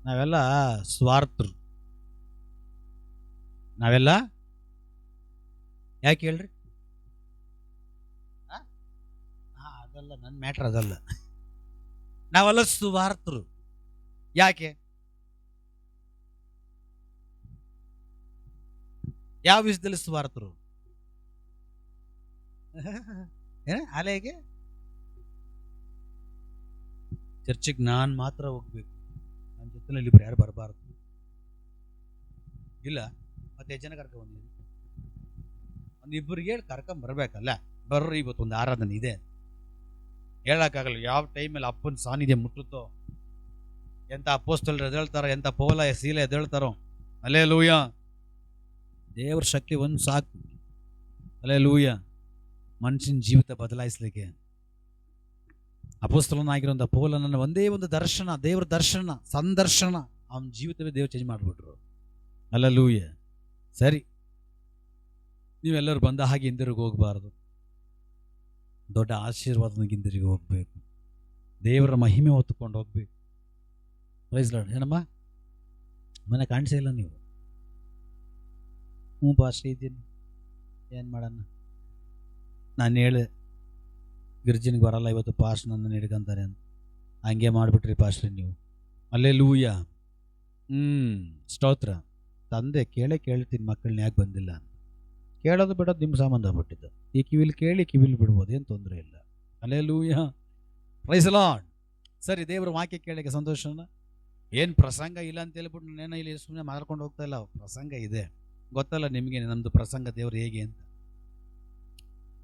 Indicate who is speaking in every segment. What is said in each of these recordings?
Speaker 1: ನಾವೆಲ್ಲ ಸ್ವಾರ್ಥರು. ನಾವೆಲ್ಲ ಯಾಕೆ ಹೇಳ್ರಿ? ಅದಲ್ಲ ನನ್ನ ಮ್ಯಾಟ್ರ್, ಅದಲ್ಲ. ನಾವೆಲ್ಲ ಸ್ವಾರ್ಥರು. ಯಾಕೆ? ಯಾವ ವಿಷಯದಲ್ಲಿ ಸ್ವಾರ್ಥರು? ಅಲೆಗೆ ಚರ್ಚಿಗೆ ನಾನು ಮಾತ್ರ ಹೋಗ್ಬೇಕು, ನನ್ನ ಜೊತೆಲಿ ಇಬ್ಬರು ಯಾರು ಬರಬಾರ್ದು. ಇಲ್ಲ, ಮತ್ತೆ ಜನ ಕರ್ಕೊಂಡ್ ಒಂದಿಬ್ಬರಿಗೆ ಹೇಳಿ ಕರ್ಕೊಂಡ್ ಬರ್ಬೇಕಲ್ಲ. ಬರ್ರಿ, ಇವತ್ತು ಒಂದು ಆರಾಧನೆ ಇದೆ. ಹೇಳಕ್ಕಾಗಲ್ಲ ಯಾವ ಟೈಮಲ್ಲಿ ಅಪ್ಪನ ಸಾನ್ನಿಧ್ಯ ಮುಟ್ಟುತ್ತೋ, ಎಂತ ಅಪೋಸ್ತಲರು ಎದ್ದೇಳ್ತಾರೋ, ಎಂತ ಪೌಲ ಸೀಲ ಎದ್ದೇಳ್ತಾರೋ. ಹಲ್ಲೆಲೂಯಾ. ದೇವ್ರ ಶಕ್ತಿ ಒಂದು ಸಾಕು. ಹಲ್ಲೆಲೂಯಾ. ಮನುಷ್ಯನ ಜೀವಿತ ಬದಲಾಯಿಸ್ಲಿಕ್ಕೆ ಅಪೋಸ್ತಲನಾಗಿರುವಂಥ ಪೌಲನನ್ನ ಒಂದೇ ಒಂದು ದರ್ಶನ, ದೇವ್ರ ದರ್ಶನ, ಸಂದರ್ಶನ, ಅವನ ಜೀವಿತವೇ ದೇವ್ರು ಚೇಂಜ್ ಮಾಡಿಬಿಟ್ರು. ಹಲ್ಲೆಲೂಯಾ. ಸರಿ, ನೀವೆಲ್ಲರೂ ಬಂದ ಹಾಗೆ ಹಿಂದಿರುಗಿ ಹೋಗಬಾರ್ದು. ದೊಡ್ಡ ಆಶೀರ್ವಾದನಿಗೆ ಹಿಂದಿರುಗಿ ಹೋಗ್ಬೇಕು. ದೇವರ ಮಹಿಮೆ ಹೊತ್ತುಕೊಂಡು ಹೋಗ್ಬೇಕು. Praise Lord. ಏನಮ್ಮ ಮನೆ ಕಾಣಿಸೇ ಇಲ್ಲ ನೀವು? ಹ್ಞೂ ಪಾಸ್ಟ್ರಿ ಇದ್ದೀನಿ, ಏನು ಮಾಡೋಣ. ನಾನು ಹೇಳಿ ಗಿರ್ಜಿನ್ಗೆ ಬರಲ್ಲ ಇವತ್ತು, ಪಾಸ್ಟ್ ನನ್ನ ಹಿಡ್ಕೊಂತಾರೆ ಅಂತ. ಹಂಗೆ ಮಾಡಿಬಿಟ್ರಿ ಪಾಸ್ಟ್ರಿ ನೀವು. ಹಲ್ಲೆಲೂಯ. ಸ್ತೋತ್ರ. ತಂದೆ ಕೇಳ್ತೀನಿ ಮಕ್ಕಳನ್ನ ಯಾಕೆ ಬಂದಿಲ್ಲ ಅಂತ. ಕೇಳೋದು ಬಿಡೋದು ನಿಮ್ಮ ಸಂಬಂಧ ಬಿಟ್ಟಿದ್ದು. ಈ ಕಿವಿಲಿ ಕೇಳಿ ಕಿವಿಲಿ ಬಿಡ್ಬೋದು, ಏನು ತೊಂದರೆ ಇಲ್ಲ. ಹಲ್ಲೆಲೂಯ. Praise Lord. ಸರಿ, ದೇವರ ವಾಕ್ಯ ಕೇಳಕ್ಕೆ ಸಂತೋಷನ. ಏನು ಪ್ರಸಂಗ ಇಲ್ಲ ಅಂತ ಹೇಳ್ಬಿಟ್ಟು ನಾನೇನೋ ಇಲ್ಲಿ ಸುಮ್ಮನೆ ಮಾರ್ಕೊಂಡು ಹೋಗ್ತಾ ಇಲ್ಲ. ಪ್ರಸಂಗ ಇದೆ, ಗೊತ್ತಲ್ಲ ನಿಮಗೆ ನಮ್ಮದು ಪ್ರಸಂಗ ದೇವ್ರು ಹೇಗೆ ಅಂತ.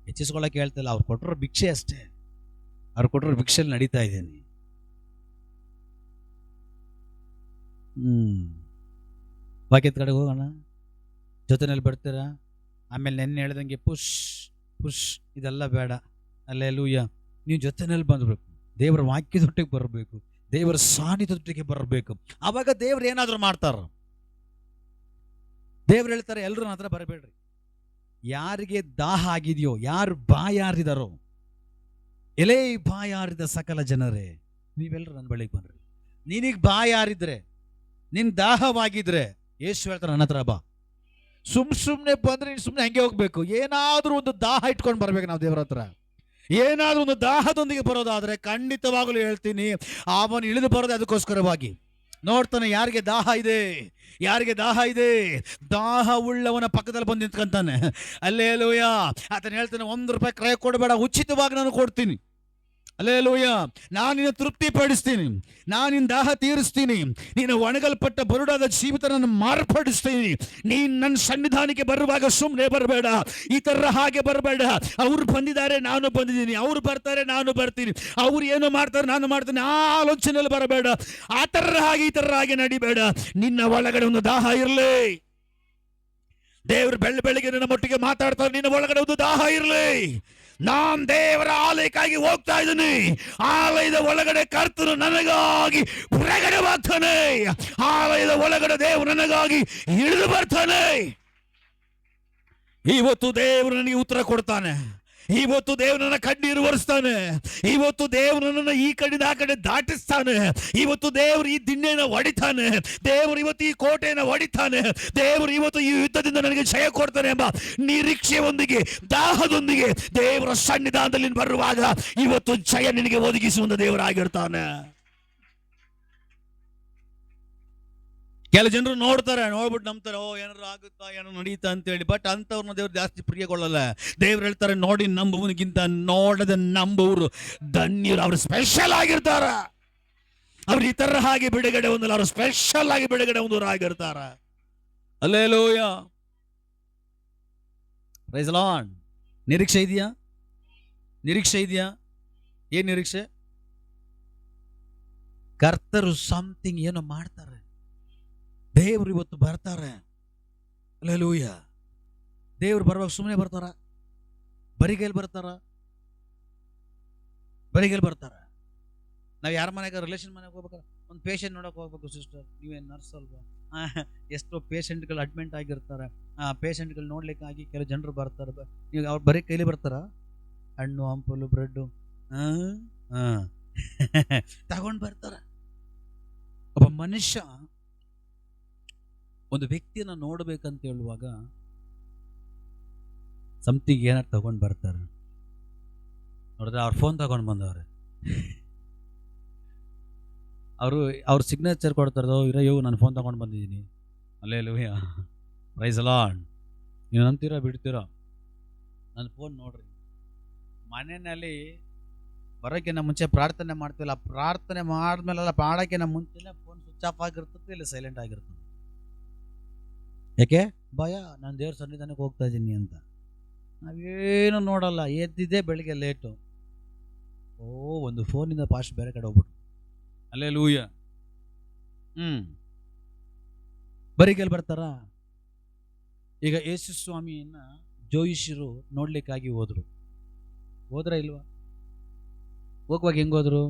Speaker 1: ಹೆಚ್ಚಿಸ್ಕೊಳ್ಳೋಕೆ ಹೇಳ್ತಿಲ್ಲ. ಅವ್ರು ಕೊಟ್ಟರು ಭಿಕ್ಷೆ ಅಷ್ಟೇ. ಅವ್ರು ಕೊಟ್ಟರು ಭಿಕ್ಷೆಯಲ್ಲಿ ನಡೀತಾ ಇದ್ದೀನಿ. ವಾಕ್ಯದ ಕಡೆಗೆ ಹೋಗೋಣ. ಜೊತೆನಲ್ಲಿ ಬರ್ತೀರಾ? ಆಮೇಲೆ ನೆನ್ನೆ ಹೇಳ್ದಂಗೆ ಪುಷ್ ಪುಷ್ ಇದೆಲ್ಲ ಬೇಡ. ಹಲ್ಲೆಲೂಯಾ. ನೀವು ಜೊತೆನಲ್ಲಿ ಬಂದ್ಬೇಕು, ದೇವರ ವಾಕ್ಯದೊಟ್ಟಿಗೆ ಬರಬೇಕು, ದೇವರ ಸಾನ್ನಿಧ್ಯದೊಟ್ಟಿಗೆ ಬರಬೇಕು. ಆವಾಗ ದೇವ್ರು ಏನಾದರೂ ಮಾಡ್ತಾರ. ದೇವ್ರು ಹೇಳ್ತಾರೆ, ಎಲ್ಲರೂ ನನ್ನ ಹತ್ರ ಬರಬೇಡ್ರಿ. ಯಾರಿಗೆ ದಾಹ ಆಗಿದೆಯೋ, ಯಾರು ಬಾಯಾರಿದಾರೋ, ಎಲೇ ಬಾಯಾರಿದ ಸಕಲ ಜನರೇ, ನೀವೆಲ್ಲರೂ ನನ್ನ ಬಳಿಗೆ ಬನ್ರಿ. ನಿನಗೆ ಬಾಯಾರಿದ್ರೆ, ನಿನ್ ದಾಹವಾಗಿದ್ರೆ, ಯೇಸು ಹೇಳ್ತಾರೆ ನನ್ನ ಹತ್ರ ಬಾ. ಸುಮ್ಮನೆ ಬಂದ್ರೆ ನೀನು ಸುಮ್ಮನೆ ಹಂಗೆ ಹೋಗ್ಬೇಕು. ಏನಾದ್ರೂ ಒಂದು ದಾಹ ಇಟ್ಕೊಂಡು ಬರ್ಬೇಕು ನಾವು ದೇವರ ಹತ್ರ. ಏನಾದ್ರೂ ಒಂದು ದಾಹದೊಂದಿಗೆ ಬರೋದಾದ್ರೆ ಖಂಡಿತವಾಗಲೂ ಹೇಳ್ತೀನಿ, ಅವನು ಇಳಿದು ಬರೋದು ಅದಕ್ಕೋಸ್ಕರವಾಗಿ. ನೋಡ್ತಾನೆ ಯಾರಿಗೆ ದಾಹ ಇದೆ, ಯಾರಿಗೆ ದಾಹ ಇದೆ. ದಾಹ ಉಳ್ಳವನ ಪಕ್ಕದಲ್ಲಿ ಬಂದು ನಿಂತ್ಕೊಂತಾನೆ. ಹಲ್ಲೆಲೂಯಾ. ಆತನ ಹೇಳ್ತಾನೆ, ₹1 ಕ್ರಯ ಕೊಡಬೇಡ, ಉಚಿತವಾಗಿ ನಾನು ಕೊಡ್ತೀನಿ. ಹಲ್ಲೆಲೂಯಾ. ನಾನು ನಿನ್ನ ತೃಪ್ತಿ ಪಡಿಸ್ತೀನಿ, ನಾನು ನಿನ್ನ ದಾಹ ತೀರಿಸ್ತೀನಿ, ನೀನು ಒಣಗಲ್ಪಟ್ಟ ಬರುಡಾದ ಜೀವಿತ ನಾನು ಮಾರ್ಪಡಿಸ್ತೀನಿ. ನೀನು ನನ್ನ ಸನ್ನಿಧಾನಕ್ಕೆ ಬರುವಾಗ ಸುಮ್ಮನೆ ಬರಬೇಡ, ಈ ಥರ ಹಾಗೆ ಬರಬೇಡ. ಅವ್ರು ಬಂದಿದ್ದಾರೆ, ನಾನು ಬಂದಿದ್ದೀನಿ. ಅವ್ರು ಬರ್ತಾರೆ, ನಾನು ಬರ್ತೀನಿ. ಅವ್ರು ಏನು ಮಾಡ್ತಾರೆ, ನಾನು ಮಾಡ್ತೀನಿ. ಆ ಆಲೋಚನೆಯಲ್ಲಿ ಬರಬೇಡ. ಆ ಥರ ಹಾಗೆ ಈ ಥರ ಹಾಗೆ ನಡಿಬೇಡ. ನಿನ್ನ ಒಳಗಡೆ ಒಂದು ದಾಹ ಇರಲಿ. ದೇವರು ಬೆಳಗ್ಗೆ ನನ್ನ ಮಟ್ಟಿಗೆ ಮಾತಾಡ್ತಾರೆ, ನಿನ್ನ ಒಳಗಡೆ ಒಂದು ದಾಹ ಇರಲಿ. ನಾನ್ ದೇವರ ಆಲಯಕ್ಕಾಗಿ ಹೋಗ್ತಾ ಇದ್ದೀನಿ. ಆಲಯದ ಒಳಗಡೆ ಕರ್ತನು ನನಗಾಗಿ ಪ್ರಕಟವಾಗ್ತಾನೆ. ಆಲಯದ ಒಳಗಡೆ ದೇವರು ನನಗಾಗಿ ಇಳಿದು ಬರ್ತಾನೆ. ಇವತ್ತು ದೇವರು ನನಗೆ ಉತ್ತರ ಕೊಡ್ತಾನೆ. ಇವತ್ತು ದೇವರು ನನ್ನ ಕಣ್ಣೀರು ಒರೆಸ್ತಾನೆ. ಇವತ್ತು ದೇವರು ನನ್ನನ್ನು ಈ ಕಡೆಯಿಂದ ಆ ಕಡೆ ದಾಟಿಸ್ತಾನೆ. ಇವತ್ತು ದೇವರು ಈ ದಿಣ್ಣೆಯನ್ನು ಹೊಡಿತಾನೆ. ದೇವರು ಇವತ್ತು ಈ ಕೋಟೆಯನ್ನು ಹೊಡಿತಾನೆ. ದೇವರು ಇವತ್ತು ಈ ಯುದ್ಧದಿಂದ ನನಗೆ ಜಯ ಕೊಡ್ತಾನೆ ಎಂಬ ನಿರೀಕ್ಷೆಯೊಂದಿಗೆ, ದಾಹದೊಂದಿಗೆ ದೇವರ ಸನ್ನಿಧಾನದಲ್ಲಿ ಬರುವಾಗ ಇವತ್ತು ಜಯ ನಿನಗೆ ಒದಗಿಸುವಂತ ದೇವರಾಗಿರ್ತಾನೆ. ಕೆಲ ಜನರು ನೋಡ್ತಾರೆ, ನೋಡ್ಬಿಟ್ಟು ನಂಬ್ತಾರೆ, ಏನಾರು ಆಗುತ್ತಾ, ಏನೋ ನಡೀತಾ ಅಂತೇಳಿ. ಬಟ್ ಅಂಥವ್ರನ್ನ ದೇವ್ರು ಜಾಸ್ತಿ ಪ್ರಿಯಗೊಳ್ಳಲ್ಲ. ದೇವ್ರು ಹೇಳ್ತಾರೆ, ನೋಡಿ ನಂಬುವನಿಗಿಂತ ನೋಡದ ನಂಬುವರು ಧನ್ಯರು. ಅವ್ರು ಸ್ಪೆಷಲ್ ಆಗಿರ್ತಾರ. ಅವ್ರು ಈ ಥರ ಹಾಗೆ ಬಿಡುಗಡೆ ಹೊಂದಲ್ಲ, ಅವ್ರು ಸ್ಪೆಷಲ್ ಆಗಿ ಬಿಡುಗಡೆ ಹೊಂದೋರು ಆಗಿರ್ತಾರ. ಹಲ್ಲೆಲೂಯಾ. Praise Lord. ನಿರೀಕ್ಷೆ ಇದೆಯಾ? ನಿರೀಕ್ಷೆ ಇದೆಯಾ? ಏನ್ ನಿರೀಕ್ಷೆ? ಕರ್ತರು ಸಮಥಿಂಗ್ ಏನೋ ಮಾಡ್ತಾರೆ. ದೇವರು ಇವತ್ತು ಬರ್ತಾರೆ. ಹಲ್ಲೆಲೂಯಾ. ದೇವ್ರು ಬರುವಾಗ ಸುಮ್ಮನೆ ಬರ್ತಾರ? ಬರಿಗೈಲಿ ಬರ್ತಾರ? ಬರಿಗೈಲಿ ಬರ್ತಾರ? ನಾವು ಯಾರ ಮನೆಗೆ, ರಿಲೇಷನ್ ಮನೆಗೆ ಹೋಗ್ಬೇಕಾರೆ ಒಂದು ಪೇಷಂಟ್ ನೋಡೋಕೆ ಹೋಗ್ಬೇಕು. ಸಿಸ್ಟರ್, ನೀವೇನು ನರ್ಸ್ ಅಲ್ವಾ? ಎಷ್ಟೋ ಪೇಷಂಟ್ಗಳು ಅಡ್ಮಿಂಟ್ ಆಗಿರ್ತಾರೆ. ಆ ಪೇಷಂಟ್ಗಳು ನೋಡ್ಲಿಕ್ಕಾಗಿ ಕೆಲವು ಜನರು ಬರ್ತಾರೆ. ನೀವು ಅವ್ರು ಬರೀ ಕೈಲಿ ಬರ್ತಾರ? ಹಣ್ಣು, ಹಂಪಲು, ಬ್ರೆಡ್ಡು ತಗೊಂಡು ಬರ್ತಾರ. ಒಬ್ಬ ಮನುಷ್ಯ ಒಂದು ವ್ಯಕ್ತಿಯನ್ನು ನೋಡ್ಬೇಕಂತ ಹೇಳುವಾಗ ಸಮಥಿಂಗ್ ಏನಾರು ತಗೊಂಡು ಬರ್ತಾರೆ. ನೋಡಿದ್ರೆ ಅವ್ರ ಫೋನ್ ತಗೊಂಡು ಬಂದವ್ರೆ, ಅವ್ರ ಸಿಗ್ನೇಚರ್ ಕೊಡ್ತಾರೋ ಇರೋ ನಾನು ಫೋನ್ ತಗೊಂಡು ಬಂದಿದ್ದೀನಿ. Alleluia, price lord. ನೀವು ನಂಬ್ತೀರಾ ಬಿಡ್ತೀರಾ? ನನ್ನ ಫೋನ್ ನೋಡ್ರಿ, ಮನೆಯಲ್ಲಿ ಬರೋಕ್ಕಿಂತ ಮುಂಚೆ ಪ್ರಾರ್ಥನೆ ಮಾಡ್ತೀವಲ್ಲ, ಪ್ರಾರ್ಥನೆ ಮಾಡಿದ್ಮೇಲೆಲ್ಲ ಮಾಡೋಕ್ಕಿಂತ ಮುಂಚೆನೇ ಫೋನ್ ಸ್ವಿಚ್ ಆಫ್ ಆಗಿರ್ತದೆ, ಇಲ್ಲ ಸೈಲೆಂಟ್ ಆಗಿರ್ತದೆ. ಯಾಕೆ? ಭಯ, ನಾನು ದೇವ್ರ ಸನ್ನಿಧಾನಕ್ಕೆ ಹೋಗ್ತಾ ಇದ್ದೀನಿ ಅಂತ. ನಾವೇನು ನೋಡಲ್ಲ, ಎದ್ದಿದ್ದೆ ಬೆಳಿಗ್ಗೆ ಲೇಟು. ಒಂದು ಫೋನಿಂದ ಪಾಸ್ಟ್ ಬೇರೆ ಕಡೆ ಹೋಗ್ಬಿಟ್ಟು. ಅಲ್ಲೇಲೂಯಾ. ಬರಿಗೆಲ್ಲಿ ಬರ್ತಾರ? ಈಗ ಯೇಸು ಸ್ವಾಮಿಯನ್ನ ಜೋಯಿಷರು ನೋಡ್ಲಿಕ್ಕಾಗಿ ಹೋದ್ರ ಇಲ್ವಾ? ಹೋಗುವಾಗ ಹೆಂಗೋದ್ರು?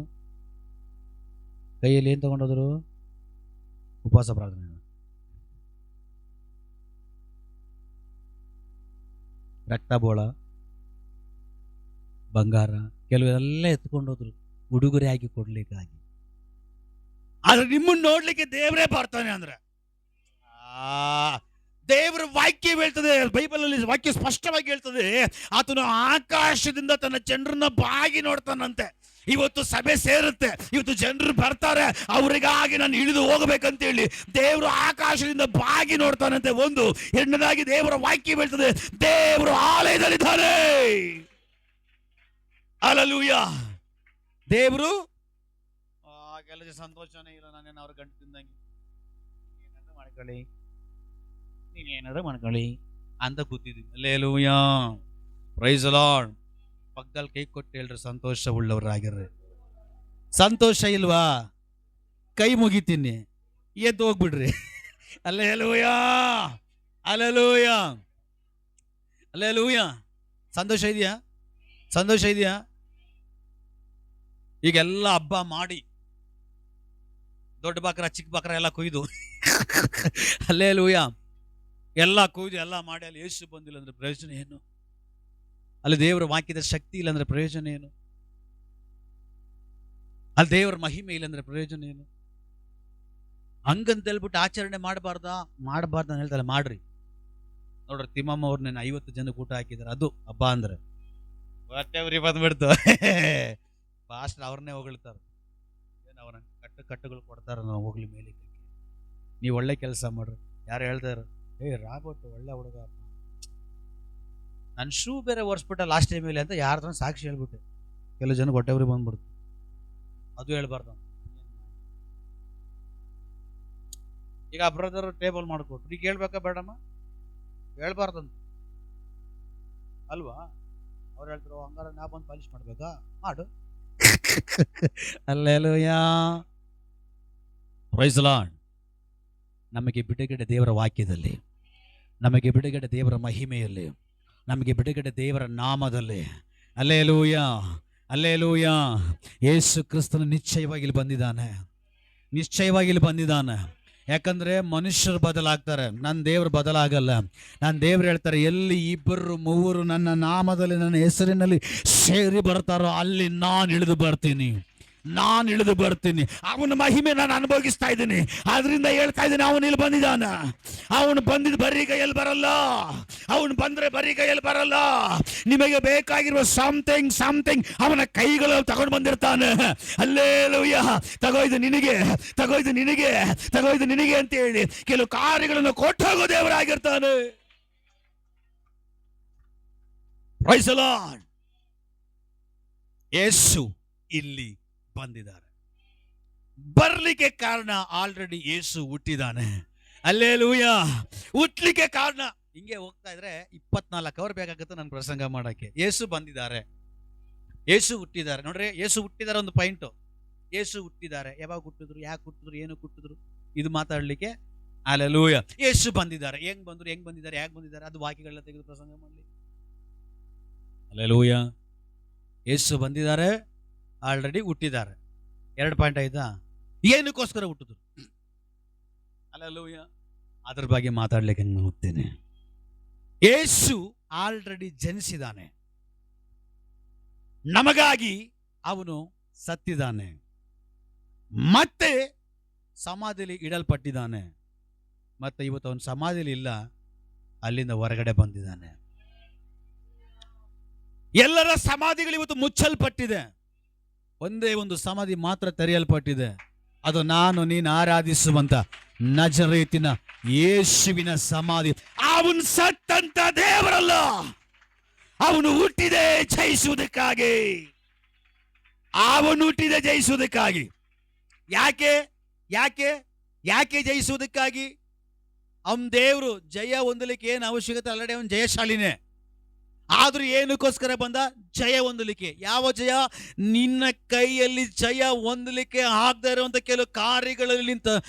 Speaker 1: ಕೈಯಲ್ಲಿ ಏನ್ ತಗೊಂಡೋದ್ರು? ಉಪವಾಸ ಪ್ರಾರ್ಥನೆ, ರಕ್ತಬೋಳ, ಬಂಗಾರ, ಕೆಲವೆಲ್ಲ ಎತ್ಕೊಂಡೋದ್ರು ಉಡುಗೊರೆ ಆಗಿ ಕೊಡ್ಲಿಕ್ಕಾಗಿ. ಆದ್ರೆ ನಿಮ್ಮನ್ನ ನೋಡ್ಲಿಕ್ಕೆ ದೇವರೇ ಬರ್ತಾನೆ ಅಂದ್ರೆ ದೇವರ ವಾಕ್ಯ ಹೇಳ್ತದೆ, ಬೈಬಲ್ ಅಲ್ಲಿ ವಾಕ್ಯ ಸ್ಪಷ್ಟವಾಗಿ ಹೇಳ್ತದೆ, ಆತನು ಆಕಾಶದಿಂದ ತನ್ನ ಜನರನ್ನ ಬಾಗಿ ನೋಡ್ತಾನಂತೆ. ಇವತ್ತು ಸಭೆ ಸೇರುತ್ತೆ, ಇವತ್ತು ಜನರು ಬರ್ತಾರೆ, ಅವರಿಗಾಗಿ ನಾನು ಇಳಿದು ಹೋಗ್ಬೇಕಂತ ಹೇಳಿ ದೇವರು ಆಕಾಶದಿಂದ ಬಾಗಿ ನೋಡ್ತಾನಂತೆ. ಒಂದು ಎರಡನೇದಾಗಿ ದೇವರ ವಾಕ್ಯ ಹೇಳ್ತದೆ, ದೇವರು ಆಲಯದಲ್ಲಿದ್ದಾನೆ. ಹಲ್ಲೆಲೂಯಾ. ದೇವರು ಕೆಲಸ ಸಂತೋಷನೇ ಇಲ್ಲ, ನಾನೇನು ಅವ್ರ ಗಂಟು ತಿಂದಂಗೆ, ಏನಾದ್ರು ಮಾಡ್ಕೊಳ್ಳಿ, ನೀನೇನಾದ್ರು ಮಾಡ್ಕೊಳ್ಳಿ ಅಂತ ಕೂತಿದ್ದೀನಿ. Hallelujah, praise the Lord. ಪಕ್ಕದಲ್ಲಿ ಕೈ ಕೊಟ್ಟು ಹೇಳ್ರಿ, ಸಂತೋಷ ಉಳ್ಳವರಾಗಿರ್ರಿ. ಸಂತೋಷ ಇಲ್ವಾ? ಕೈ ಮುಗಿತೀನಿ, ಎದ್ದು ಹೋಗ್ಬಿಡ್ರಿ. Hallelujah, hallelujah, hallelujah. ಸಂತೋಷ ಇದೆಯಾ? ಸಂತೋಷ ಇದೆಯಾ? ಈಗೆಲ್ಲ ಹಬ್ಬ ಮಾಡಿ ದೊಡ್ಡ ಬಕ್ರ ಚಿಕ್ಕ ಬಕ್ರ ಎಲ್ಲ ಕೊಯ್ದು ಹಲ್ಲೆಲೂಯಾ ಎಲ್ಲ ಕೊಯ್ದು ಎಲ್ಲ ಮಾಡಿ ಅಲ್ಲಿ ಯೇಸು ಬಂದಿಲ್ಲ ಅಂದ್ರೆ ಪ್ರಯೋಜನ ಏನು? ಅಲ್ಲಿ ದೇವರ ವಾಕ್ಯದ ಶಕ್ತಿ ಇಲ್ಲ ಅಂದ್ರೆ ಪ್ರಯೋಜನ ಏನು? ಅಲ್ಲಿ ದೇವರ ಮಹಿಮೆ ಇಲ್ಲ ಅಂದ್ರೆ ಪ್ರಯೋಜನ ಏನು? ಹಂಗಂತ ಹೇಳ್ಬಿಟ್ಟು ಆಚರಣೆ ಮಾಡಬಾರ್ದ ಅಂತ ಹೇಳ್ತಾರೆ. ಮಾಡ್ರಿ. ನೋಡ್ರಿ, ತಿಮ್ಮಮ್ಮ ಅವ್ರನ್ನ 50 ಜನಕ್ಕೆ ಊಟ ಹಾಕಿದಾರೆ, ಅದು ಹಬ್ಬ ಅಂದ್ರೆ ಹೊಟ್ಟೆವ್ರಿ ಬಂದ್ಬಿಡ್ತು. ಫಾಸ್ಟ್ ಅವ್ರನ್ನೇ ಹೊಗಳ್ತಾರೆ, ಏನು ಅವ್ರ ಕಟ್ಟುಗಳು ಕೊಡ್ತಾರ, ನಾವು ಹೋಗ್ಲಿ ಮೇಲೆ, ನೀವು ಒಳ್ಳೆ ಕೆಲಸ ಮಾಡ್ರಿ. ಯಾರು ಹೇಳ್ತಾರ, ರಾಬರ್ಟ್ ಒಳ್ಳೆ ಹುಡುಗ, ನನ್ನ ಶೂ ಬೇರೆ ಒರೆಸ್ಬಿಟ್ಟ ಲಾಸ್ಟ್ ಟೈಮ್ ಮೇಲೆ ಅಂತ ಯಾರ್ದ್ರ ಸಾಕ್ಷಿ ಹೇಳ್ಬಿಟ್ಟೆ. ಕೆಲವು ಜನಕ್ಕೆ ಹೊಟ್ಟೆವ್ರಿ ಬಂದ್ಬಿಡ್ತು, ಅದು ಹೇಳ್ಬಾರ್ದು. ಈಗ ಬ್ರದರ್ ಟೇಬಲ್ ಮಾಡ್ಕೊಟ್ರು, ಈಗ ಹೇಳ್ಬೇಕಾ ಬೇಡಮ್ಮ? ಹೇಳ್ಬಾರ್ದಂತ ಅಲ್ವಾ? ಅವ್ರು ಹೇಳ್ತಾರೋ ಹಂಗಾರ ನಾ ಬಂದು ಪಾಲಿಶ್ ಮಾಡ್ಬೇಕಾ? ಮಾಡು. Hallelujah, praise the Lord. ನಮಗೆ ಬಿಡುಗಡೆ ದೇವರ ವಾಕ್ಯದಲ್ಲಿ, ನಮಗೆ ಬಿಡುಗಡೆ ದೇವರ ಮಹಿಮೆಯಲ್ಲಿ, ನಮಗೆ ಬಿಡುಗಡೆ ದೇವರ ನಾಮದಲ್ಲಿ. Hallelujah, hallelujah. ಯೇಸು ಕ್ರಿಸ್ತನು ನಿಶ್ಚಯವಾಗಿ ಇಲ್ಲಿ ಬಂದಿದ್ದಾನೆ, ನಿಶ್ಚಯವಾಗಿ ಇಲ್ಲಿ ಬಂದಿದ್ದಾನೆ. ಯಾಕಂದ್ರೆ ಮನುಷ್ಯರು ಬದಲಾಗ್ತಾರೆ, ನನ್ನ ದೇವರು ಬದಲಾಗಲ್ಲ. ನನ್ನ ದೇವರು ಹೇಳ್ತಾರೆ, ಎಲ್ಲಿ 2-3 ನನ್ನ ನಾಮದಲ್ಲಿ, ನನ್ನ ಹೆಸರಿನಲ್ಲಿ ಸೇರಿ ಬರ್ತಾರೋ ಅಲ್ಲಿ ನಾನು ಇಳಿದು ಬರ್ತೀನಿ, ನಾನು ಇಳಿದು ಬರ್ತೀನಿ. ಅವನ ಮಹಿಮೆ ನಾನು ಅನುಭವಿಸ್ತಾ ಇದ್ದೀನಿ. ಆದ್ರಿಂದ ಹೇಳ್ತಾ ಇದ್ದೀನಿ, ಅವನು ಇಲ್ಲಿ ಬಂದಿದ್ದಾನ. ಅವನು ಬಂದಿದ್ದು ಬರೀ ಕೈಯಲ್ಲಿ ಬರಲ್ಲ, ಅವನು ಬಂದ್ರೆ ಬರೀ ಕೈಯಲ್ಲಿ ಬರಲ್ಲ. ನಿಮಗೆ ಬೇಕಾಗಿರುವ ಸಮಥಿಂಗ್ ಅವನ ಕೈಗಳಲ್ಲಿ ತಗೊಂಡು ಬಂದಿರ್ತಾನೆ. ಹಲ್ಲೆಲೂಯಾ. ತಗೋಯ್ದು ನಿನಗೆ, ತಗೋಯ್ದು ನಿನಗೆ, ತಗೋಯ್ದು ನಿನಗೆ ಅಂತ ಹೇಳಿ ಕೆಲವು ಕಾರ್ಯಗಳನ್ನು ಕೊಟ್ಟೋಗೋ ದೇವರಾಗಿರ್ತಾನೆ. Praise the Lord. ಯೇಸು ಇಲ್ಲಿ ಬಂದಿದ್ದಾರೆ. ಬರ್ಲಿಕ್ಕೆ ಕಾರಣ ಆಲ್ರೆಡಿ ಯೇಸು ಹುಟ್ಟಿದಾನೆ. ಹಲ್ಲೆಲೂಯಾ. ಹುಟ್ಲಿಕ್ಕೆ ಕಾರಣ, ಹಿಂಗೆ ಹೋಗ್ತಾ ಇದ್ರೆ 24 ಅವರ್ ಬೇಕಾಗುತ್ತೆ ನನ್ನ ಪ್ರಸಂಗ ಮಾಡಕ್ಕೆ. ಯೇಸು ಬಂದಿದ್ದಾರೆ, ಯೇಸು ಹುಟ್ಟಿದ್ದಾರೆ. ನೋಡ್ರಿ, ಯೇಸು ಹುಟ್ಟಿದಾರೆ ಒಂದು ಪಾಯಿಂಟು. ಯೇಸು ಹುಟ್ಟಿದ್ದಾರೆ, ಯಾವಾಗ ಹುಟ್ಟಿದ್ರು, ಯಾಕೆ ಹುಟ್ಟಿದ್ರು, ಏನು ಹುಟ್ಟಿದ್ರು, ಇದು ಮಾತಾಡ್ಲಿಕ್ಕೆ. ಹಲ್ಲೆಲೂಯಾ. ಯೇಸು ಬಂದಿದ್ದಾರೆ, ಹೆಂಗ್ ಬಂದ್ರು, ಹೆಂಗ್ ಬಂದಿದ್ದಾರೆ, ಯಾಕೆ ಬಂದಿದ್ದಾರೆ, ಅದು ವಾಕ್ಯಗಳನ್ನ ತೆಗೆದು ಪ್ರಸಂಗ ಮಾಡಲಿ. ಹಲ್ಲೆಲೂಯಾ. ಯೇಸು ಬಂದಿದ್ದಾರೆ, ಆಲ್ರೆಡಿ ಹುಟ್ಟಿದ್ದಾರೆ. 2 ಪಾಯಿಂಟ್ ಆಯ್ತಾ? ಏನಕ್ಕೋಸ್ಕರ ಹುಟ್ಟಿದ್ರು? ಹಲ್ಲೆಲೂಯಾ. ಅದ್ರ ಬಗ್ಗೆ ಮಾತಾಡ್ಲಿಕ್ಕೆ ಹೋಗ್ತೇನೆ. ಯೇಸು ಆಲ್ರೆಡಿ ಜನಿಸಿದಾನೆ, ನಮಗಾಗಿ ಅವನು ಸತ್ತಿದ್ದಾನೆ, ಮತ್ತೆ ಸಮಾಧಿಯಲ್ಲಿ ಇಡಲ್ಪಟ್ಟಿದ್ದಾನೆ. ಮತ್ತೆ ಇವತ್ತು ಅವನು ಸಮಾಧಿಯಲ್ಲಿ ಇಲ್ಲ, ಅಲ್ಲಿಂದ ಹೊರಗಡೆ ಬಂದಿದ್ದಾನೆ. ಎಲ್ಲರ ಸಮಾಧಿಗಳು ಇವತ್ತು ಮುಚ್ಚಲ್ಪಟ್ಟಿದೆ, ಒಂದೇ ಒಂದು ಸಮಾಧಿ ಮಾತ್ರ ತೆರೆಯಲ್ಪಟ್ಟಿದೆ. ಅದು ನಾನು ನೀನು ಆರಾಧಿಸುವಂತ ನಜರೇತಿನ ಯೇಸುವಿನ ಸಮಾಧಿ. ಅವನು ಸತ್ತಂತ ದೇವರಲ್ಲ, ಅವನು ಹುಟ್ಟಿದೆ ಜಯಿಸುವುದಕ್ಕಾಗಿ. ಅವನು ಹುಟ್ಟಿದೆ ಜಯಿಸುವುದಕ್ಕಾಗಿ. ಯಾಕೆ ಯಾಕೆ ಯಾಕೆ ಜಯಿಸುವುದಕ್ಕಾಗಿ? ಅವನ ದೇವರು ಜಯ ಹೊಂದಲಿಕ್ಕೆ ಏನು ಅವಶ್ಯಕತೆ? ಆಲ್ರೆಡಿ ಅವನು ಜಯಶಾಲಿನೇ. ಆದ್ರೂ ಏನಕ್ಕೋಸ್ಕರ ಬಂದ? ಜಯ ಹೊಂದಲಿಕ್ಕೆ. ಯಾವ ಜಯ? ನಿನ್ನ ಕೈಯಲ್ಲಿ ಜಯ ಹೊಂದಲಿಕ್ಕೆ ಆಗದೆ ಇರುವಂತ ಕೆಲವು ಕಾರ್ಯಗಳಲ್ಲಿ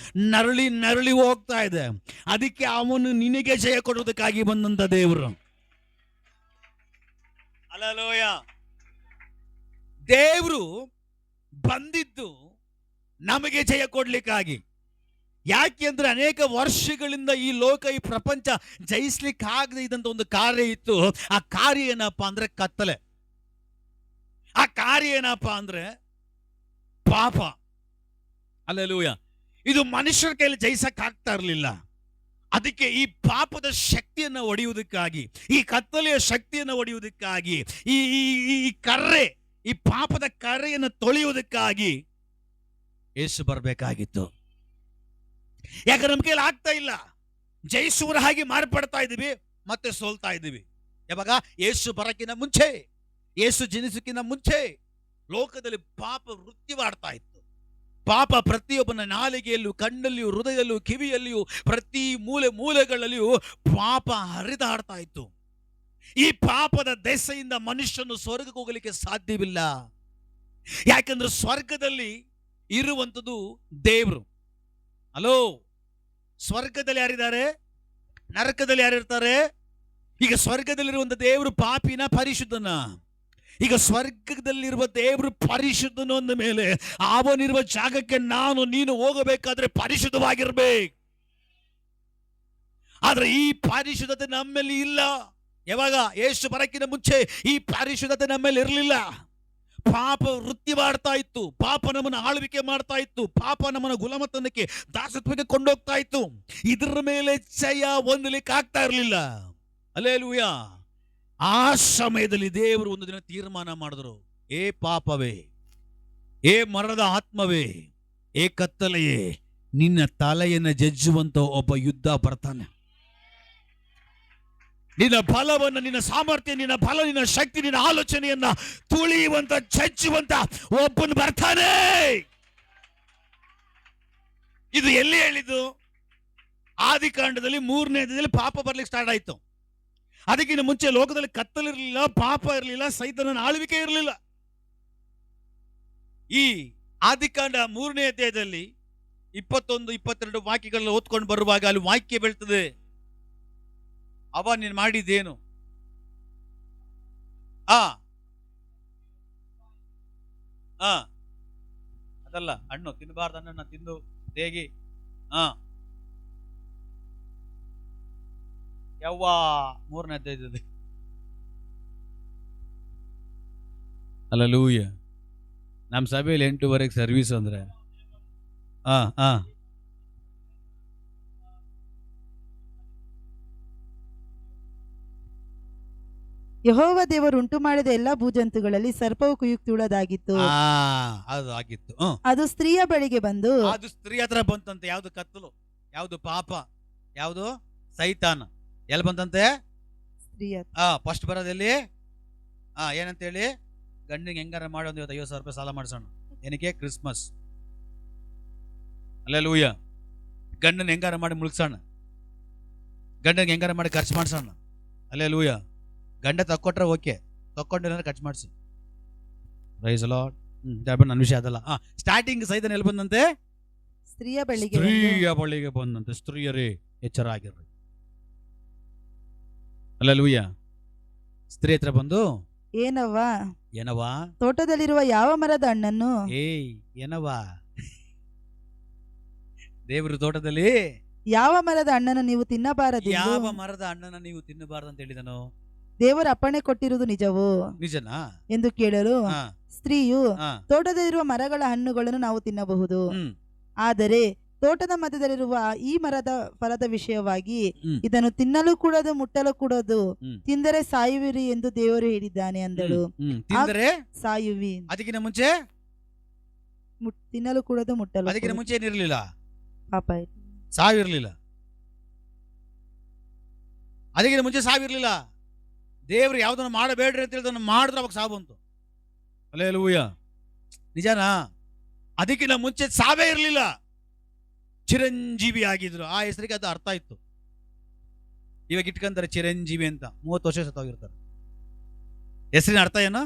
Speaker 1: ನರಳಿ ನರಳಿ ಹೋಗ್ತಾ ಇದೆ. ಅದಕ್ಕೆ ಅವನು ನಿನಗೆ ಜಯ ಕೊಡುವುದಕ್ಕಾಗಿ ಬಂದಂತ ದೇವರು. ಹಲ್ಲೆಲೂಯ. ದೇವರು ಬಂದಿದ್ದು ನಮಗೆ ಜಯ ಕೊಡ್ಲಿಕ್ಕಾಗಿ. ಯಾಕೆ ಅಂದ್ರೆ ಅನೇಕ ವರ್ಷಗಳಿಂದ ಈ ಲೋಕ, ಈ ಪ್ರಪಂಚ ಜಯಿಸ್ಲಿಕ್ಕೆ ಆಗದೆ ಇದ್ದಂತ ಒಂದು ಕಾರ್ಯ ಇತ್ತು. ಆ ಕಾರ್ಯ ಏನಪ್ಪಾ ಅಂದ್ರೆ ಕತ್ತಲೆ. ಆ ಕಾರ್ಯ ಏನಪ್ಪಾ ಅಂದ್ರೆ ಪಾಪ. ಹಲ್ಲೆಲೂಯ. ಇದು ಮನುಷ್ಯರ ಕೈಯಲ್ಲಿ ಜಯಿಸಕ್ ಆಗ್ತಾ ಇರಲಿಲ್ಲ. ಅದಕ್ಕೆ ಈ ಪಾಪದ ಶಕ್ತಿಯನ್ನು ಒಡೆಯುವುದಕ್ಕಾಗಿ, ಈ ಕತ್ತಲೆಯ ಶಕ್ತಿಯನ್ನು ಒಡೆಯುವುದಕ್ಕಾಗಿ, ಈ ಕರ್ರೆ, ಈ ಪಾಪದ ಕರ್ರೆಯನ್ನು ತೊಳೆಯುವುದಕ್ಕಾಗಿ ಯೇಸು ಬರಬೇಕಾಗಿತ್ತು. ಯಾಕಂದ್ರೆ ನಮ್ಮ ಕೈಯಲ್ಲಿ ಆಗ್ತಾ ಇಲ್ಲ. ಜಯಿಸುವರ ಹಾಗೆ ಮಾರ್ಪಡ್ತಾ ಇದೀವಿ, ಮತ್ತೆ ಸೋಲ್ತಾ ಇದ್ದೀವಿ. ಯಾವಾಗ? ಯೇಸು ಬರಕ್ಕಿಂತ ಮುಂಚೆ, ಯೇಸು ಜನಿಸಕ್ಕಿಂತ ಮುಂಚೆ ಲೋಕದಲ್ಲಿ ಪಾಪ ವೃತ್ತಿವಾಡ್ತಾ ಇತ್ತು. ಪಾಪ ಪ್ರತಿಯೊಬ್ಬನ ನಾಲಿಗೆಯಲ್ಲೂ, ಕಣ್ಣಲ್ಲಿಯೂ, ಹೃದಯದಲ್ಲೂ, ಕಿವಿಯಲ್ಲಿಯೂ, ಪ್ರತಿ ಮೂಲೆಗಳಲ್ಲಿಯೂ ಪಾಪ ಹರಿದಾಡ್ತಾ ಇತ್ತು. ಈ ಪಾಪದ ದೆಸೆಯಿಂದ ಮನುಷ್ಯನು ಸ್ವರ್ಗಕ್ಕೆ ಹೋಗಲಿಕ್ಕೆ ಸಾಧ್ಯವಿಲ್ಲ. ಯಾಕಂದ್ರೆ ಸ್ವರ್ಗದಲ್ಲಿ ಇರುವಂಥದ್ದು ದೇವರು. ಹಲೋ, ಸ್ವರ್ಗದಲ್ಲಿ ಯಾರಿದ್ದಾರೆ? ನರಕದಲ್ಲಿ ಯಾರಿರ್ತಾರೆ? ಈಗ ಸ್ವರ್ಗದಲ್ಲಿರುವಂತ ದೇವರು ಪಾಪಿನ ಪರಿಶುದ್ಧನ? ಈಗ ಸ್ವರ್ಗದಲ್ಲಿರುವ ದೇವರು ಪರಿಶುದ್ಧನು ಅಂದ ಮೇಲೆ ಅವನಿರುವ ಜಾಗಕ್ಕೆ ನಾನು ನೀನು ಹೋಗಬೇಕಾದ್ರೆ ಪರಿಶುದ್ಧವಾಗಿರ್ಬೇಕು. ಆದ್ರೆ ಈ ಪರಿಶುದ್ಧತೆ ನಮ್ಮಲ್ಲಿ ಇಲ್ಲ. ಯಾವಾಗ? ಯೇಸು ಬರಕ್ಕಿಂತ ಮುಂಚೆ ಈ ಪರಿಶುದ್ಧತೆ ನಮ್ಮಲ್ಲಿ ಇರಲಿಲ್ಲ. ಪಾಪ ವೃತ್ತಿ ಮಾಡ್ತಾ ಇತ್ತು, ಪಾಪ ನಮ್ಮನ್ನು ಆಳ್ವಿಕೆ ಮಾಡ್ತಾ ಇತ್ತು, ಪಾಪ ನಮ್ಮನ್ನ ಗುಲಾಮತನಕ್ಕೆ, ದಾಸತ್ವಕ್ಕೆ ಕೊಂಡೋಗ್ತಾ ಇತ್ತು. ಇದರ ಮೇಲೆ ಜಯ ಹೊಂದಲಿಕ್ಕೆ ಆಗ್ತಾ ಇರಲಿಲ್ಲ. ಹಲ್ಲೆಲೂಯ. ಆ ಸಮಯದಲ್ಲಿ ದೇವರು ಒಂದು ದಿನ ತೀರ್ಮಾನ ಮಾಡಿದ್ರು, ಏ ಪಾಪವೇ, ಏ ಮರಣದ ಆತ್ಮವೇ, ಏ ಕತ್ತಲೆಯೇ, ನಿನ್ನ ತಲೆಯನ್ನು ಜಜ್ಜುವಂತ ಒಬ್ಬ ಯುದ್ಧ ಬರ್ತಾನೆ. ನಿನ್ನ ಬಲವನ್ನು, ನಿನ್ನ ಸಾಮರ್ಥ್ಯ, ನಿನ್ನ ಬಲ, ನಿನ್ನ ಶಕ್ತಿ, ನಿನ್ನ ಆಲೋಚನೆಯನ್ನ ತುಳಿಯುವಂತ, ಜಜ್ಜುವಂತ ಒಬ್ಬನು ಬರ್ತಾನೆ. ಇದು ಎಲ್ಲಿ ಹೇಳಿದ್ದು? ಆದಿಕಾಂಡದಲ್ಲಿ 3ನೇ ಅಧ್ಯಾಯದಲ್ಲಿ ಪಾಪ ಬರ್ಲಿಕ್ಕೆ ಸ್ಟಾರ್ಟ್ ಆಯ್ತು. ಅದಕ್ಕಿಂತ ಮುಂಚೆ ಲೋಕದಲ್ಲಿ ಕತ್ತಲಿರಲಿಲ್ಲ, ಪಾಪ ಇರಲಿಲ್ಲ, ಸೈತಾನನ ಆಳ್ವಿಕೆ ಇರಲಿಲ್ಲ. ಈ ಆದಿಕಾಂಡ 3ನೇ ಅಧ್ಯಾಯದಲ್ಲಿ 21, 22 ವಾಕ್ಯಗಳನ್ನ ಓದ್ಕೊಂಡು ಬರುವಾಗ ಅಲ್ಲಿ ವಾಕ್ಯ ಬೀಳ್ತದೆ, ಅವ ನೀನು ಮಾಡಿದ್ದೇನು? ಅದಲ್ಲ, ಹಣ್ಣು ತಿನ್ನಬಾರ್ದು, ಹಣ್ಣನ್ನ ತಿಂದು ಹೇಗೆ? ಯವ್ವ 3ನೇ ಅಧ್ಯಾಯದಲ್ಲಿ. ಹಲ್ಲೆಲೂಯ. ನಮ್ಮ ಸಭೆಯಲ್ಲಿ 8:15 ಸರ್ವಿಸ್ ಅಂದ್ರೆ
Speaker 2: ಯೆಹೋವ ದೇವರು ಉಂಟು ಮಾಡಿದ ಎಲ್ಲಾ ಭೂಜಂತುಗಳಲ್ಲಿ ಸರ್ಪವು ಕುಯುಕ್ತಿಯುಳ್ಳದಾಗಿತ್ತು.
Speaker 1: ಅದು ಆಗಿತ್ತು.
Speaker 2: ಅದು ಸ್ತ್ರೀಯ ಬಳಿಗೆ ಬಂದು,
Speaker 1: ಅದು ಸ್ತ್ರೀ ಹತ್ರ ಬಂತಂತೆ. ಯಾವ್ದು? ಕತ್ತಲು. ಯಾವ್ದು? ಪಾಪ. ಯಾವ್ದು? ಸೈತಾನ. ಎಲ್ಲಿ ಬಂತಂತೆ?
Speaker 2: ಸ್ತ್ರೀಯ.
Speaker 1: ಫಸ್ಟ್ ಬರೋದಲ್ಲಿ ಏನಂತ ಹೇಳಿ? ಗಂಡಿಗೆ ಹೆಂಗಾರ ಮಾಡಿ ಒಂದು 50,000 ರೂಪಾಯಿ ಸಾಲ ಮಾಡಿಸೋಣ. ಏನಕ್ಕೆ? ಕ್ರಿಸ್ಮಸ್. ಹಲ್ಲೆಲೂಯ. ಗಂಡನ ಹೆಂಗಾರ ಮಾಡಿ ಮುಳುಗ್ಸೋಣ, ಗಂಡನಿಗೆ ಹೆಂಗಾರ ಮಾಡಿ ಖರ್ಚು ಮಾಡ್ಸೋಣ. ಹಲ್ಲೆಲೂಯ. ಗಂಡ ತಕ್ಕೊಟ್ರೆ ಓಕೆ, ತಕ್ಕೊಂಡಿಲ್ಲ ಖರ್ಚು ಮಾಡಿಸಿ. Praise the Lord. ನನ್ನ ವಿಷಯ ಅದಲ್ಲ. ಸ್ಟಾರ್ಟಿಂಗ್ ಸೈತಾನ ಎಲ್ಲಿ ಬಂದಂತೆ?
Speaker 2: ಸ್ತ್ರೀಯ
Speaker 1: ಬಳಿಗೆ ಬಂದಂತೆ. ಸ್ತ್ರೀಯರೇ ಎಚ್ಚರ ಆಗಿರ್ರಿ. ಹಲ್ಲೆಲೂಯ. ಸ್ತ್ರೀ ಹತ್ರ ಬಂದು, ಏನವ್ವ
Speaker 2: ತೋಟದಲ್ಲಿರುವ ಯಾವ ಮರದ ಹಣ್ಣನ್ನು?
Speaker 1: ಏನವ್ವ, ದೇವರು ತೋಟದಲ್ಲಿ
Speaker 2: ಯಾವ ಮರದ ಹಣ್ಣನ್ನು ನೀವು ತಿನ್ನಬಾರದು?
Speaker 1: ಯಾವ ಮರದ ಹಣ್ಣನ್ನು ನೀವು ತಿನ್ನಬಾರದು ಅಂತ ಹೇಳಿದನು?
Speaker 2: ದೇವರ ಅಪ್ಪಣೆ ಕೊಟ್ಟಿರುವುದು ನಿಜವೋ?
Speaker 1: ನಿಜನಾ
Speaker 2: ಎಂದು ಕೇಳಲು ಸ್ತ್ರೀಯು, ತೋಟದಲ್ಲಿರುವ ಮರಗಳ ಹಣ್ಣುಗಳನ್ನು ನಾವು ತಿನ್ನಬಹುದು, ಆದರೆ ತೋಟದ ಮಧ್ಯದಲ್ಲಿರುವ ಈ ಮರದ ಫಲದ ವಿಷಯವಾಗಿ
Speaker 1: ಹ್ಮ್.
Speaker 2: ಇದನ್ನು ತಿನ್ನಲು ಕೂಡದು ಮುಟ್ಟಲು ಕೂಡದು,
Speaker 1: ಹ್ಮ್.
Speaker 2: ತಿಂದರೆ ಸಾಯುವಿರಿ ಎಂದು ದೇವರು ಹೇಳಿದ್ದಾನೆ ಅಂದಳು.
Speaker 1: ತಿಂದರೆ
Speaker 2: ಸಾಯುವಿ,
Speaker 1: ಅದಕ್ಕಿಂತ ಮುಂಚೆ
Speaker 2: ತಿನ್ನಲು ಕೂಡದು ಮುಟ್ಟಲು
Speaker 1: ಅದಕ್ಕಿಂತ ಮುಂಚೆ ಏನಿರ್ಲಿಲ್ಲ,
Speaker 2: ಪಾಪ
Speaker 1: ಸಾವಿರ್ಲಿಲ್ಲ. ಅದಕ್ಕಿಂತ ಮುಂಚೆ ಸಾವಿರ್ಲಿಲ್ಲ. ದೇವ್ರು ಯಾವ್ದನ್ನು ಮಾಡಬೇಡ್ರಿ ಅಂತ ಹೇಳಿದನ್ನು ಮಾಡಿದ್ರೆ ಅವಾಗ ಸಾವು ಬಂತು. ಹಲ್ಲೆಲೂಯಾ, ನಿಜಾನಾ? ಅದಕ್ಕಿಂತ ಮುಂಚೆ ಸಾವೇ ಇರಲಿಲ್ಲ, ಚಿರಂಜೀವಿ ಆಗಿದ್ರು. ಆ ಹೆಸರಿಗೆ ಅದು ಅರ್ಥ ಇತ್ತು. ಇವಾಗ ಇಟ್ಕೊಂತಾರೆ ಚಿರಂಜೀವಿ ಅಂತ, 30 ವರ್ಷ ಸತ್ತೋಗಿರ್ತಾರೆ. ಹೆಸರಿನ ಅರ್ಥ ಏನು?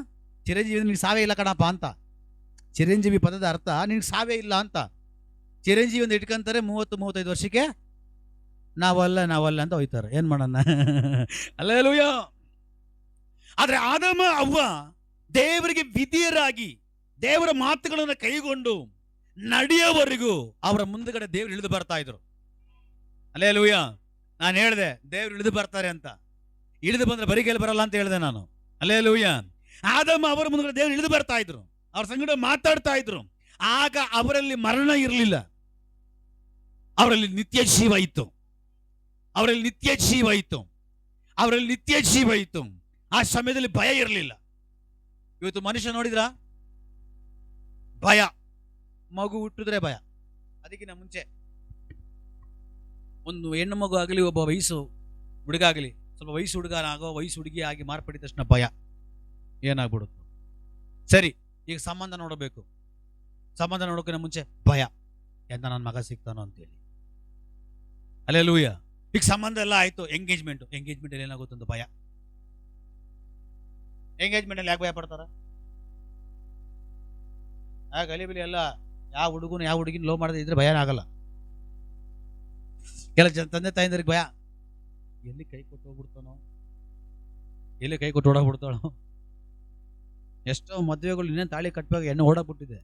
Speaker 1: ಚಿರಂಜೀವಿ, ನಿನ್ಗೆ ಸಾವೇ ಇಲ್ಲ ಕಣಪ್ಪ ಅಂತ. ಚಿರಂಜೀವಿ ಪದದ ಅರ್ಥ ನಿನ್ಗೆ ಸಾವೇ ಇಲ್ಲ ಅಂತ. ಚಿರಂಜೀವಿ ಅಂತ ಇಟ್ಕೊಂತಾರೆ, 30-35 ವರ್ಷಕ್ಕೆ ನಾವಲ್ಲ ಅಂತ ಹೋಯ್ತಾರೆ. ಏನ್ ಮಾಡೋಣ? ಹಲ್ಲೆಲೂಯಾ. ಆದ್ರೆ ಆದಮ ಅವ್ವ ದೇವರಿಗೆ ವಿಧೇಯರಾಗಿ ದೇವರ ಮಾತುಗಳನ್ನು ಕೈಗೊಂಡು ನಡೆಯೋವರೆಗೂ ಅವರ ಮುಂದುಗಡೆ ದೇವ್ರು ಇಳಿದು ಬರ್ತಾ ಇದ್ರು. ಹಲ್ಲೆಲೂಯಾ. ನಾನು ಹೇಳಿದೆ ದೇವ್ರು ಇಳಿದು ಬರ್ತಾರೆ ಅಂತ. ಇಳಿದು ಬಂದ್ರೆ ಬರೀ ಕೈಲಿ ಬರಲ್ಲ ಅಂತ ಹೇಳಿದೆ ನಾನು. ಹಲ್ಲೆಲೂಯಾ. ಆದಮ ಅವರ ಮುಂದುಗಡೆ ದೇವ್ರು ಇಳಿದು ಬರ್ತಾ ಇದ್ರು, ಅವ್ರ ಸಂಗಡ ಮಾತಾಡ್ತಾ ಇದ್ರು. ಆಗ ಅವರಲ್ಲಿ ಮರಣ ಇರಲಿಲ್ಲ, ಅವರಲ್ಲಿ ನಿತ್ಯ ಜೀವ ಇತ್ತು. ಅವರಲ್ಲಿ ನಿತ್ಯ ಜೀವ ಇತ್ತು. ಅವರಲ್ಲಿ ನಿತ್ಯ ಜೀವ ಇತ್ತು. ಆ ಸಮಯದಲ್ಲಿ ಭಯ ಇರಲಿಲ್ಲ. ಇವತ್ತು ಮನುಷ್ಯ ನೋಡಿದ್ರ ಭಯ, ಮಗು ಹುಟ್ಟಿದ್ರೆ ಭಯ. ಅದಕ್ಕಿಂತ ಮುಂಚೆ ಒಂದು ಹೆಣ್ಣು ಮಗು ಆಗಲಿ, ಒಬ್ಬ ವಯಸ್ಸು ಹುಡುಗ ಆಗಲಿ, ಸ್ವಲ್ಪ ವಯಸ್ಸು ಹುಡುಗನಾಗೋ ವಯಸ್ಸು ಹುಡುಗಿ ಆಗಿ ಮಾರ್ಪಡಿದ ತಕ್ಷಣ ಭಯ ಏನಾಗ್ಬಿಡುತ್ತೆ. ಸರಿ, ಈಗ ಸಂಬಂಧ ನೋಡಬೇಕು. ಸಂಬಂಧ ನೋಡೋಕಿನ ಮುಂಚೆ ಭಯ, ಎಂತ ನನ್ನ ಮಗ ಸಿಗ್ತಾನೋ ಅಂತೇಳಿ. ಹಲ್ಲೆಲೂಯಾ. ಈಗ ಸಂಬಂಧ ಎಲ್ಲ ಆಯ್ತು, ಎಂಗೇಜ್ಮೆಂಟ್ ಅಲ್ಲಿ ಏನಾಗುತ್ತಂತ ಭಯ. ಎಂಗೇಜ್ಮೆಂಟ್ ಅಲ್ಲಿ ಯಾಕೆ ಭಯ ಪಡ್ತಾರ? ಗಲಿಬಿಲಿ ಎಲ್ಲ ಯಾವ ಹುಡುಗನು ಯಾವ ಹುಡುಗಿನ ಲವ್ ಮಾಡದೇ ಇದ್ರೆ ಭಯನೇ ಆಗಲ್ಲ. ಕೆಲ ತಂದೆ ತಾಯಿಂದ್ರಿಗೆ ಭಯ, ಎಲ್ಲಿ ಕೈ ಕೊಟ್ಟು ಹೋಗ್ಬಿಡ್ತಾನೋ, ಎಲ್ಲಿ ಕೈ ಕೊಟ್ಟು ಓಡಾಗ್ಬಿಡ್ತಾಳೋ. ಎಷ್ಟೋ ಮದುವೆಗಳು ಇನ್ನೇನು ತಾಳಿ ಕಟ್ಟುವಾಗ ಎಣ್ಣೆ ಓಡಾಗ್ಬಿಟ್ಟಿದೆ,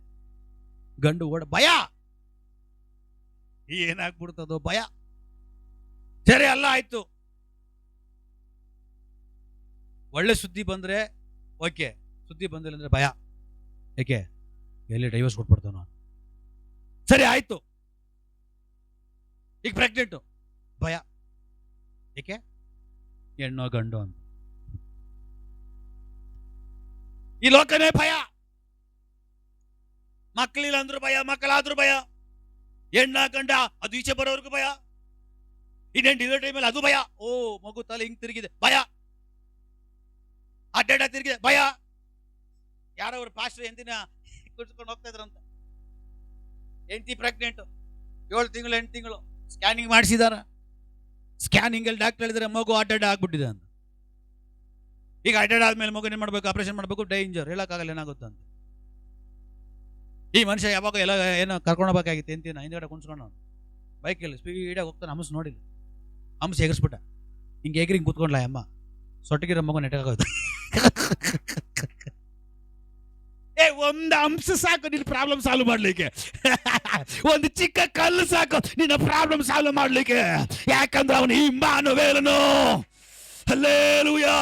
Speaker 1: ಗಂಡು ಭಯ, ಏನಾಗ್ಬಿಡ್ತದೋ ಭಯ. ಸರಿ, ಅಲ್ಲ ಆಯ್ತು, ಒಳ್ಳೆ ಸುದ್ದಿ ಬಂದ್ರೆ ಓಕೆ, ಸುದ್ದಿ ಬಂದಿಲ್ಲ ಅಂದ್ರೆ ಭಯ. ಏಕೆ? ಎಲ್ಲಿ ಡೈವರ್ಸ್ ಕೊಟ್ಬಿಡ್ತಾನೋ. ಸರಿ ಆಯ್ತು, ಈಗ ಪ್ರೆಗ್ನೆಂಟ್, ಭಯ. ಏಕೆ? ಹೆಣ್ಣೋ ಗಂಡು ಅಂತ. ಈ ಲೋಕನೇ ಭಯ. ಮಕ್ಕಳಿಲ್ಲ ಅಂದ್ರೂ ಭಯ, ಮಕ್ಕಳಾದ್ರೂ ಭಯ, ಹೆಣ್ಣ ಗಂಡ ಅದು ಈಚೆ ಬರೋರ್ಗು ಭಯ, ಇನ್ನೇನು ಡಿಲಿವರಿ ಟೈಮಲ್ಲಿ ಅದು ಭಯ. ಓ, ಮಗು ತಲೆ ಹಿಂಗ್ ತಿರುಗಿದೆ, ಭಯ. ಅಡ್ಡಾಡ ತಿರುಗಿದೆ, ಭಯ. ಯಾರವ್ರು ಪಾಸ್ಟರ್ ಎಂದಿನ ಕುಳಿಸ್ಕೊಂಡು ಹೋಗ್ತಾ ಇದ್ರಂತ, ಹೆಂಡತಿ ಪ್ರೆಗ್ನೆಂಟ್, 7 ತಿಂಗಳು 8 ತಿಂಗಳು, ಸ್ಕ್ಯಾನಿಂಗ್ ಮಾಡಿಸಿದಾರ. ಸ್ಕ್ಯಾನಿಂಗ್ ಅಲ್ಲಿ ಡಾಕ್ಟರ್ ಹೇಳಿದ್ರೆ ಮಗು ಅಡ್ಡಾಡ ಆಗ್ಬಿಟ್ಟಿದೆ ಅಂತ. ಈಗ ಅಡ್ಡಾಡ ಆದ್ಮೇಲೆ ಮಗು ಏನ್ ಮಾಡ್ಬೇಕು? ಆಪರೇಷನ್ ಮಾಡ್ಬೇಕು, ಡೇಂಜರ್, ಹೇಳಕ್ಕಾಗಲ್ಲ ಏನಾಗುತ್ತೆ ಅಂತ. ಈ ಮನುಷ್ಯ ಯಾವಾಗ ಎಲ್ಲ ಏನೋ ಕರ್ಕೊಂಡೋಗ್ಬೇಕಾಗಿತ್ತು ಎಂತಿನ ಹಿಂದ್ಗಡೆ ಕುಣಿಸ್ಕೊಂಡು ಬೈಕಲ್ಲಿ ಸ್ಪೀಡಾಗಿ ಹೋಗ್ತಾನೆ. ಹಂಸ ನೋಡಿಲ್ಲ, ಹಂಸ ಎಗರ್ಸ್ಬಿಟ್ಟ, ಹಿಂಗೆ ಎಗ್ರಿ ಹಿಂಗೆ ಕೂತ್ಕೊಂಡ್ಲ ಅಮ್ಮ, ಸೊಟ್ಟಿಗಿರೋ ಮಗು ನೆಟ್ಟಾಗೋಯ್ತು. ಒಂದು ಹಂಸ ಸಾಕು ನಿನ್ನ ಪ್ರಾಬ್ಲಮ್ ಸಾಲ್ವ್ ಮಾಡ್ಲಿಕ್ಕೆ. ಒಂದು ಚಿಕ್ಕ ಕಲ್ಲು ಸಾಕು ನಿನ್ನ ಪ್ರಾಬ್ಲಮ್ ಸಾಲ್ವ್ ಮಾಡ್ಲಿಕ್ಕೆ. ಯಾಕಂದ್ರೆ ಅವನು ಇಮ್ಮಾನುವೇಲನು. ಹಲ್ಲೆಲೂಯಾ.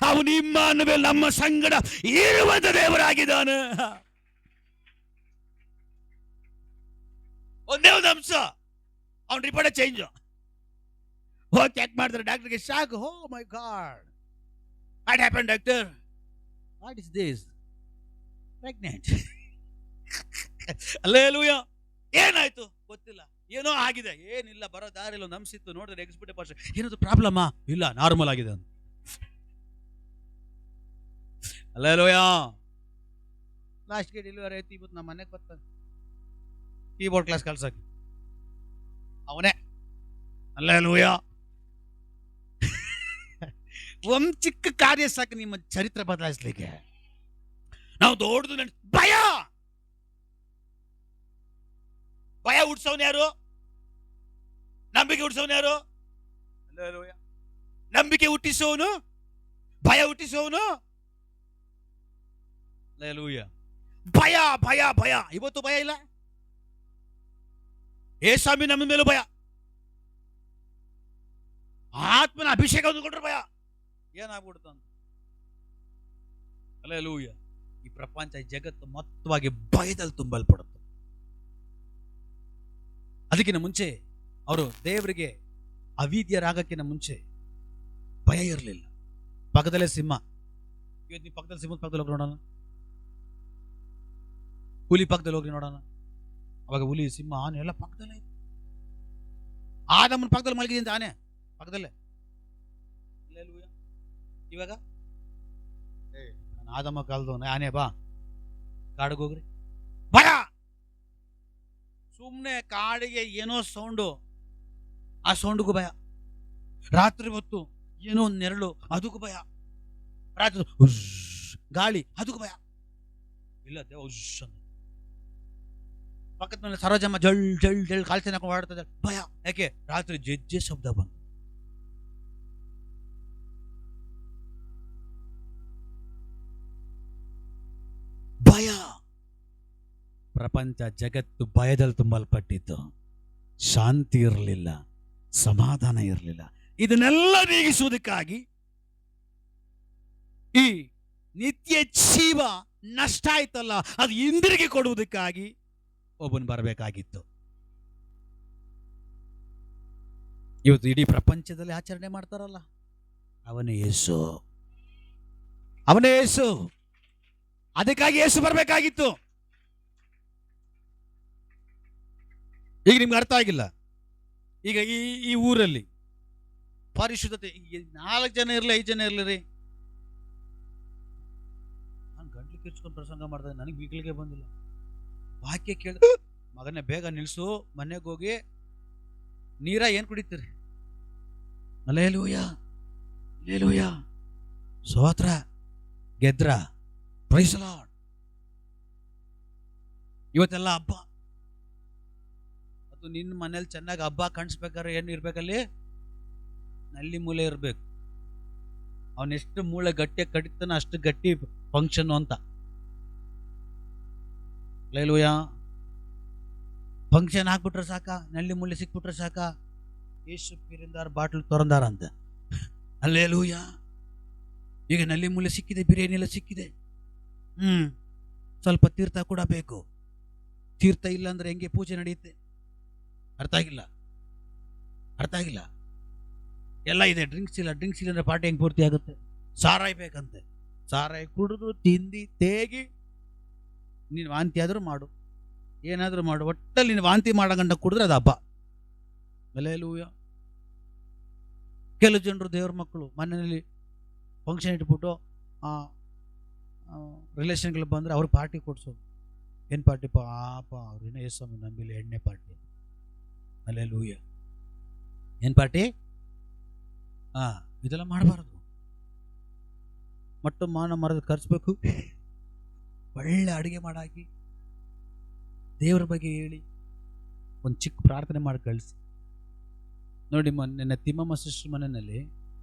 Speaker 1: ಅವನು ಇಮ್ಮಾನುವೇಲ್, ನಮ್ಮ ಸಂಗಡ ಇರುವಂತ ದೇವರಾಗಿದ್ದಾನೆ. ಒಂದೇ ಒಂದು ಅಂಶ, ಅವನ ರಿಪೋರ್ಟ್ ಚೇಂಜ್. ಹೋಗಿ ಚೆಕ್ ಮಾಡ್ತಾರೆ, ಡಾಕ್ಟರ್ಗೆ shock. Oh my God, what happen doctor? What is this? Pregnant. Hallelujah. ಏನಾಯ್ತು ಗೊತ್ತಿಲ್ಲ, ಏನೋ ಆಗಿದೆ. ಏನಿಲ್ಲ, ಬರೋ ದಾರಿಲ್ಲ, ಒಂದು ಅಂಶ ಇತ್ತು, ನೋಡಿದ್ರೆ ಎಕ್ಸ್ಬಿಟ್ಟೆ ಪಾಸ್. ಏನದು ಪ್ರಾಬ್ಲಮಾ? ಇಲ್ಲ, ನಾರ್ಮಲ್ ಆಗಿದೆ ಅಂತ. ಹಲ್ಲೆಲೂಯಾ. ಲಾಸ್ಟ್ಗೆ ಡೆಲಿವರಿ ಆಯ್ತು. ಇವತ್ತು ನಮ್ಮ ಮನೆಗೆ ಬರ್ತಾನೆ ಕೀಬೋರ್ಡ್ ಕ್ಲಾಸ್ ಕಳ್ಸಕ್ಕೆ, ಅವನೇ. ಹಲ್ಲೆಲೂಯಾ. ಒಂದ್ ಚಿಕ್ಕ ಕಾರ್ಯ ಸಾಕು ನಿಮ್ಮ ಚರಿತ್ರೆ ಬದಲಾಯಿಸ್ಲಿಕ್ಕೆ. ನಾವು ದೊಡ್ಡದು ಭಯ. ಭಯ ಹುಡ್ಸೋನ್ ಯಾರು? ನಂಬಿಕೆ ಹುಡ್ಸೋನ್ ಯಾರು? ಹಲ್ಲೆಲೂಯಾ. ನಂಬಿಕೆ ಹುಟ್ಟಿಸೋನು, ಭಯ ಹುಟ್ಟಿಸೋನು. ಹಲ್ಲೆಲೂಯಾ. ಭಯ ಭಯ ಭಯ. ಇವತ್ತು ಭಯ ಇಲ್ಲ. ಏಸಾಮಿ ನಮ್ಮ ಮೇಲೂ ಭಯ. ಆತ್ಮನ ಅಭಿಷೇಕ ಹೊಂದ್ಕೊಂಡ್ರೆ ಭಯ. ಏನಾಗ್ಬಿಡ್ತ? ಹಲ್ಲೆಲೂಯಾ. ಈ ಪ್ರಪಂಚ, ಜಗತ್ತು ಮೊತ್ತವಾಗಿ ಭಯದಲ್ಲಿ ತುಂಬಲ್ಪಡುತ್ತೆ. ಅದಕ್ಕಿಂತ ಮುಂಚೆ ಅವರು ದೇವರಿಗೆ ಅವಿದ್ಯರಾಗಕ್ಕಿಂತ ಮುಂಚೆ ಭಯ ಇರಲಿಲ್ಲ. ಪಕ್ಕದಲ್ಲೇ ಸಿಂಹ. ಇವತ್ತು ನೀವು ಪಕ್ಕದಲ್ಲಿ ಸಿಂಹದ ಪಕ್ಕದಲ್ಲಿ ಹೋಗಿ ನೋಡೋಣ, ಹುಲಿ ಪಕ್ಕದಲ್ಲಿ ಹೋಗಿ ನೋಡೋಣ. ಅವಾಗ ಹುಲಿ, ಸಿಂಹ, ಆನೆ ಎಲ್ಲ ಪಕ್ಕದಲ್ಲೇ ಇತ್ತು. ಆದಮ್ಮನ ಪಕ್ಕದಲ್ಲಿ ಮಲಗಿದಂತ ಆನೆ ಪಕ್ಕದಲ್ಲೇ. ಇವಾಗ ಆದಮ್ಮ ಕಾಲದವನ ಆನೆ, ಬಾ ಕಾಡಿಗೆ ಹೋಗ್ರಿ, ಭಯ. ಸುಮ್ಮನೆ ಕಾಡಿಗೆ ಏನೋ ಸೌಂಡು, ಆ ಸೌಂಡ್ಗೂ ಭಯ. ರಾತ್ರಿ ಹೊತ್ತು ಏನೋ ಒಂದು ನೆರಳು, ಅದಕ್ಕೂ ಭಯ. ರಾತ್ರಿ ಗಾಳಿ, ಅದಕ್ಕೂ ಭಯ. ಇಲ್ಲ ದೇವ ಪಕ್ಕದ ಮೇಲೆ ಸರೋಜಮ್ಮ ಜಳ್ ಜಳ್ ಜಳ್ ಕಾಲ್ಸೇನ ಹಾಕೊಂಡು ಓಡಾಡ್ತಾ, ಭಯ. ಯಾಕೆ? ರಾತ್ರಿ ಜಜ್ಜೆ ಶಬ್ದ ಬಂತು. ಭಯ. ಪ್ರಪಂಚ ಜಗತ್ತು ಭಯದಲ್ಲಿ ತುಂಬಲ್ಪಟ್ಟಿತ್ತು. ಶಾಂತಿ ಇರಲಿಲ್ಲ, ಸಮಾಧಾನ ಇರಲಿಲ್ಲ. ಇದನ್ನೆಲ್ಲ ನೀಗಿಸುವುದಕ್ಕಾಗಿ, ಈ ನಿತ್ಯ ಜೀವ ನಷ್ಟ ಆಯ್ತಲ್ಲ, ಅದು ಹಿಂದಿರುಗಿ ಕೊಡುವುದಕ್ಕಾಗಿ ಒಬ್ಬನು ಬರಬೇಕಾಗಿತ್ತು. ಇವತ್ತು ಇಡೀ ಪ್ರಪಂಚದಲ್ಲಿ ಆಚರಣೆ ಮಾಡ್ತಾರಲ್ಲ, ಅವನೇ ಯೇಸು, ಅವನೇ ಯೇಸು. ಅದಕ್ಕಾಗಿ ಯೇಸು ಬರಬೇಕಾಗಿತ್ತು. ಈಗ ನಿಮ್ಗೆ ಅರ್ಥ ಆಗಿಲ್ಲ. ಈಗ ಈ ಊರಲ್ಲಿ ಪರಿಶುದ್ಧತೆ 4 ಜನ ಇರಲಿ, 5 ಜನ ಇರಲಿ ರೀ, ನಾನು ಗಂಟ್ಲು ಕಿರ್ಚ್ಕೊಂಡು ಪ್ರಸಂಗ ಮಾಡ್ದೆ, ನನಗೆ ಬೀಗಲಿಗೆ ಬಂದಿಲ್ಲ. ವಾಕ್ಯ ಕೇಳ, ಮಗನೇ ಬೇಗ ನಿಲ್ಸು, ಮನೆಗೆ ಹೋಗಿ ನೀರ ಏನ್ ಕುಡಿತೀರಿ? ಅಲ್ಲೇಲೂಯ, ಅಲ್ಲೇಲೂಯ, ಸ್ತೋತ್ರ, ಗೆದ್ರ, ಪ್ರೈಸ್ ದಿ ಲಾರ್ಡ್. ಇವತ್ತೆಲ್ಲ ಹಬ್ಬ. ಅದು ನಿನ್ನ ಮನೇಲಿ ಚೆನ್ನಾಗಿ ಹಬ್ಬ ಕಾಣಿಸ್ಬೇಕಾದ್ರೆ ಏನು ಇರ್ಬೇಕಲ್ಲಿ? ನಲ್ಲಿ ಮೂಲೆ ಇರ್ಬೇಕು. ಅವನೆಷ್ಟು ಮೂಳೆ ಗಟ್ಟಿ ಕಡಿತಾನ ಅಷ್ಟು ಗಟ್ಟಿ ಫಂಕ್ಷನ್ ಅಂತ. ಅಲ್ಲೇಲೂಯ. ಫಂಕ್ಷನ್ ಹಾಕ್ಬಿಟ್ರೆ ಸಾಕ, ನಲ್ಲಿ ಮೂಲೆ ಸಿಕ್ಬಿಟ್ರೆ ಸಾಕ, ಯೇಸು ಪೀರಿಂದಾರ ಬಾಟ್ಲು ತೊರಂದಾರ ಅಂತ. ಅಲ್ಲೇಲೂಯ. ಈಗ ನಲ್ಲಿ ಮೂಲೆ ಸಿಕ್ಕಿದೆ, ಬಿರಿಯಾನಿ ಎಲ್ಲ ಸಿಕ್ಕಿದೆ. ಸ್ವಲ್ಪ ತೀರ್ಥ ಕೂಡ ಬೇಕು. ತೀರ್ಥ ಇಲ್ಲ ಅಂದ್ರೆ ಹೆಂಗೆ ಪೂಜೆ ನಡೆಯುತ್ತೆ? ಅರ್ಥ ಆಗಿಲ್ಲ, ಅರ್ಥ ಆಗಿಲ್ಲ. ಎಲ್ಲ ಇದೆ. ಡ್ರಿಂಕ್ಸ್ ಇಲ್ಲ, ಡ್ರಿಂಕ್ಸ್ ಇಲ್ಲ ಅಂದ್ರೆ ಪಾರ್ಟಿ ಹೆಂಗೆ ಪೂರ್ತಿ ಆಗುತ್ತೆ? ಸಾರಾಯಿ ಬೇಕಂತೆ. ಸಾರಾಯಿ ಕುಡಿದು ತಿಂದು ತೇಗಿ ನೀನು ವಾಂತಿ ಆದರೂ ಮಾಡು, ಏನಾದರೂ ಮಾಡು, ಒಟ್ಟಲ್ಲಿ ನೀನು ವಾಂತಿ ಮಾಡಗಂಡ ಕುಡಿದ್ರೆ ಅದು ಹಬ್ಬ. ಅಲ್ಲೇಲೂಯ. ಕೆಲವು ಜನರು ದೇವ್ರ ಮಕ್ಕಳು ಮನೆಯಲ್ಲಿ ಫಂಕ್ಷನ್ ಇಟ್ಬಿಟ್ಟು ರಿಲೇಷನ್ಗಳು ಬಂದರೆ ಅವ್ರಿಗೆ ಪಾರ್ಟಿ ಕೊಡ್ಸೋದು. ಏನು ಪಾರ್ಟಿ? ಪಾಪ ಅವ್ರೇನೋ ಯೇಸ್ವಾಮಿ ನಂಬಿಲ್ಲ, ಎಣ್ಣೆ ಪಾರ್ಟಿ. ಅಲ್ಲೇಲೂಯ. ಏನು ಪಾರ್ಟಿ? ಇದೆಲ್ಲ ಮಾಡಬಾರ್ದು. ಮಟ್ಟು ಮಾನ ಮರದ ಕರ್ಸ್ಬೇಕು. ಒಳ್ಳೆ ಅಡುಗೆ ಮಾಡಾಕಿ ದೇವ್ರ ಬಗ್ಗೆ ಹೇಳಿ ಒಂದು ಚಿಕ್ಕ ಪ್ರಾರ್ಥನೆ ಮಾಡಿ ಕಳಿಸಿ. ನೋಡಿ, ಮೊನ್ನೆ ತಿಮ್ಮಮ್ಮ ಸಿಸ್ಟರ್ ಮನೆಯಲ್ಲಿ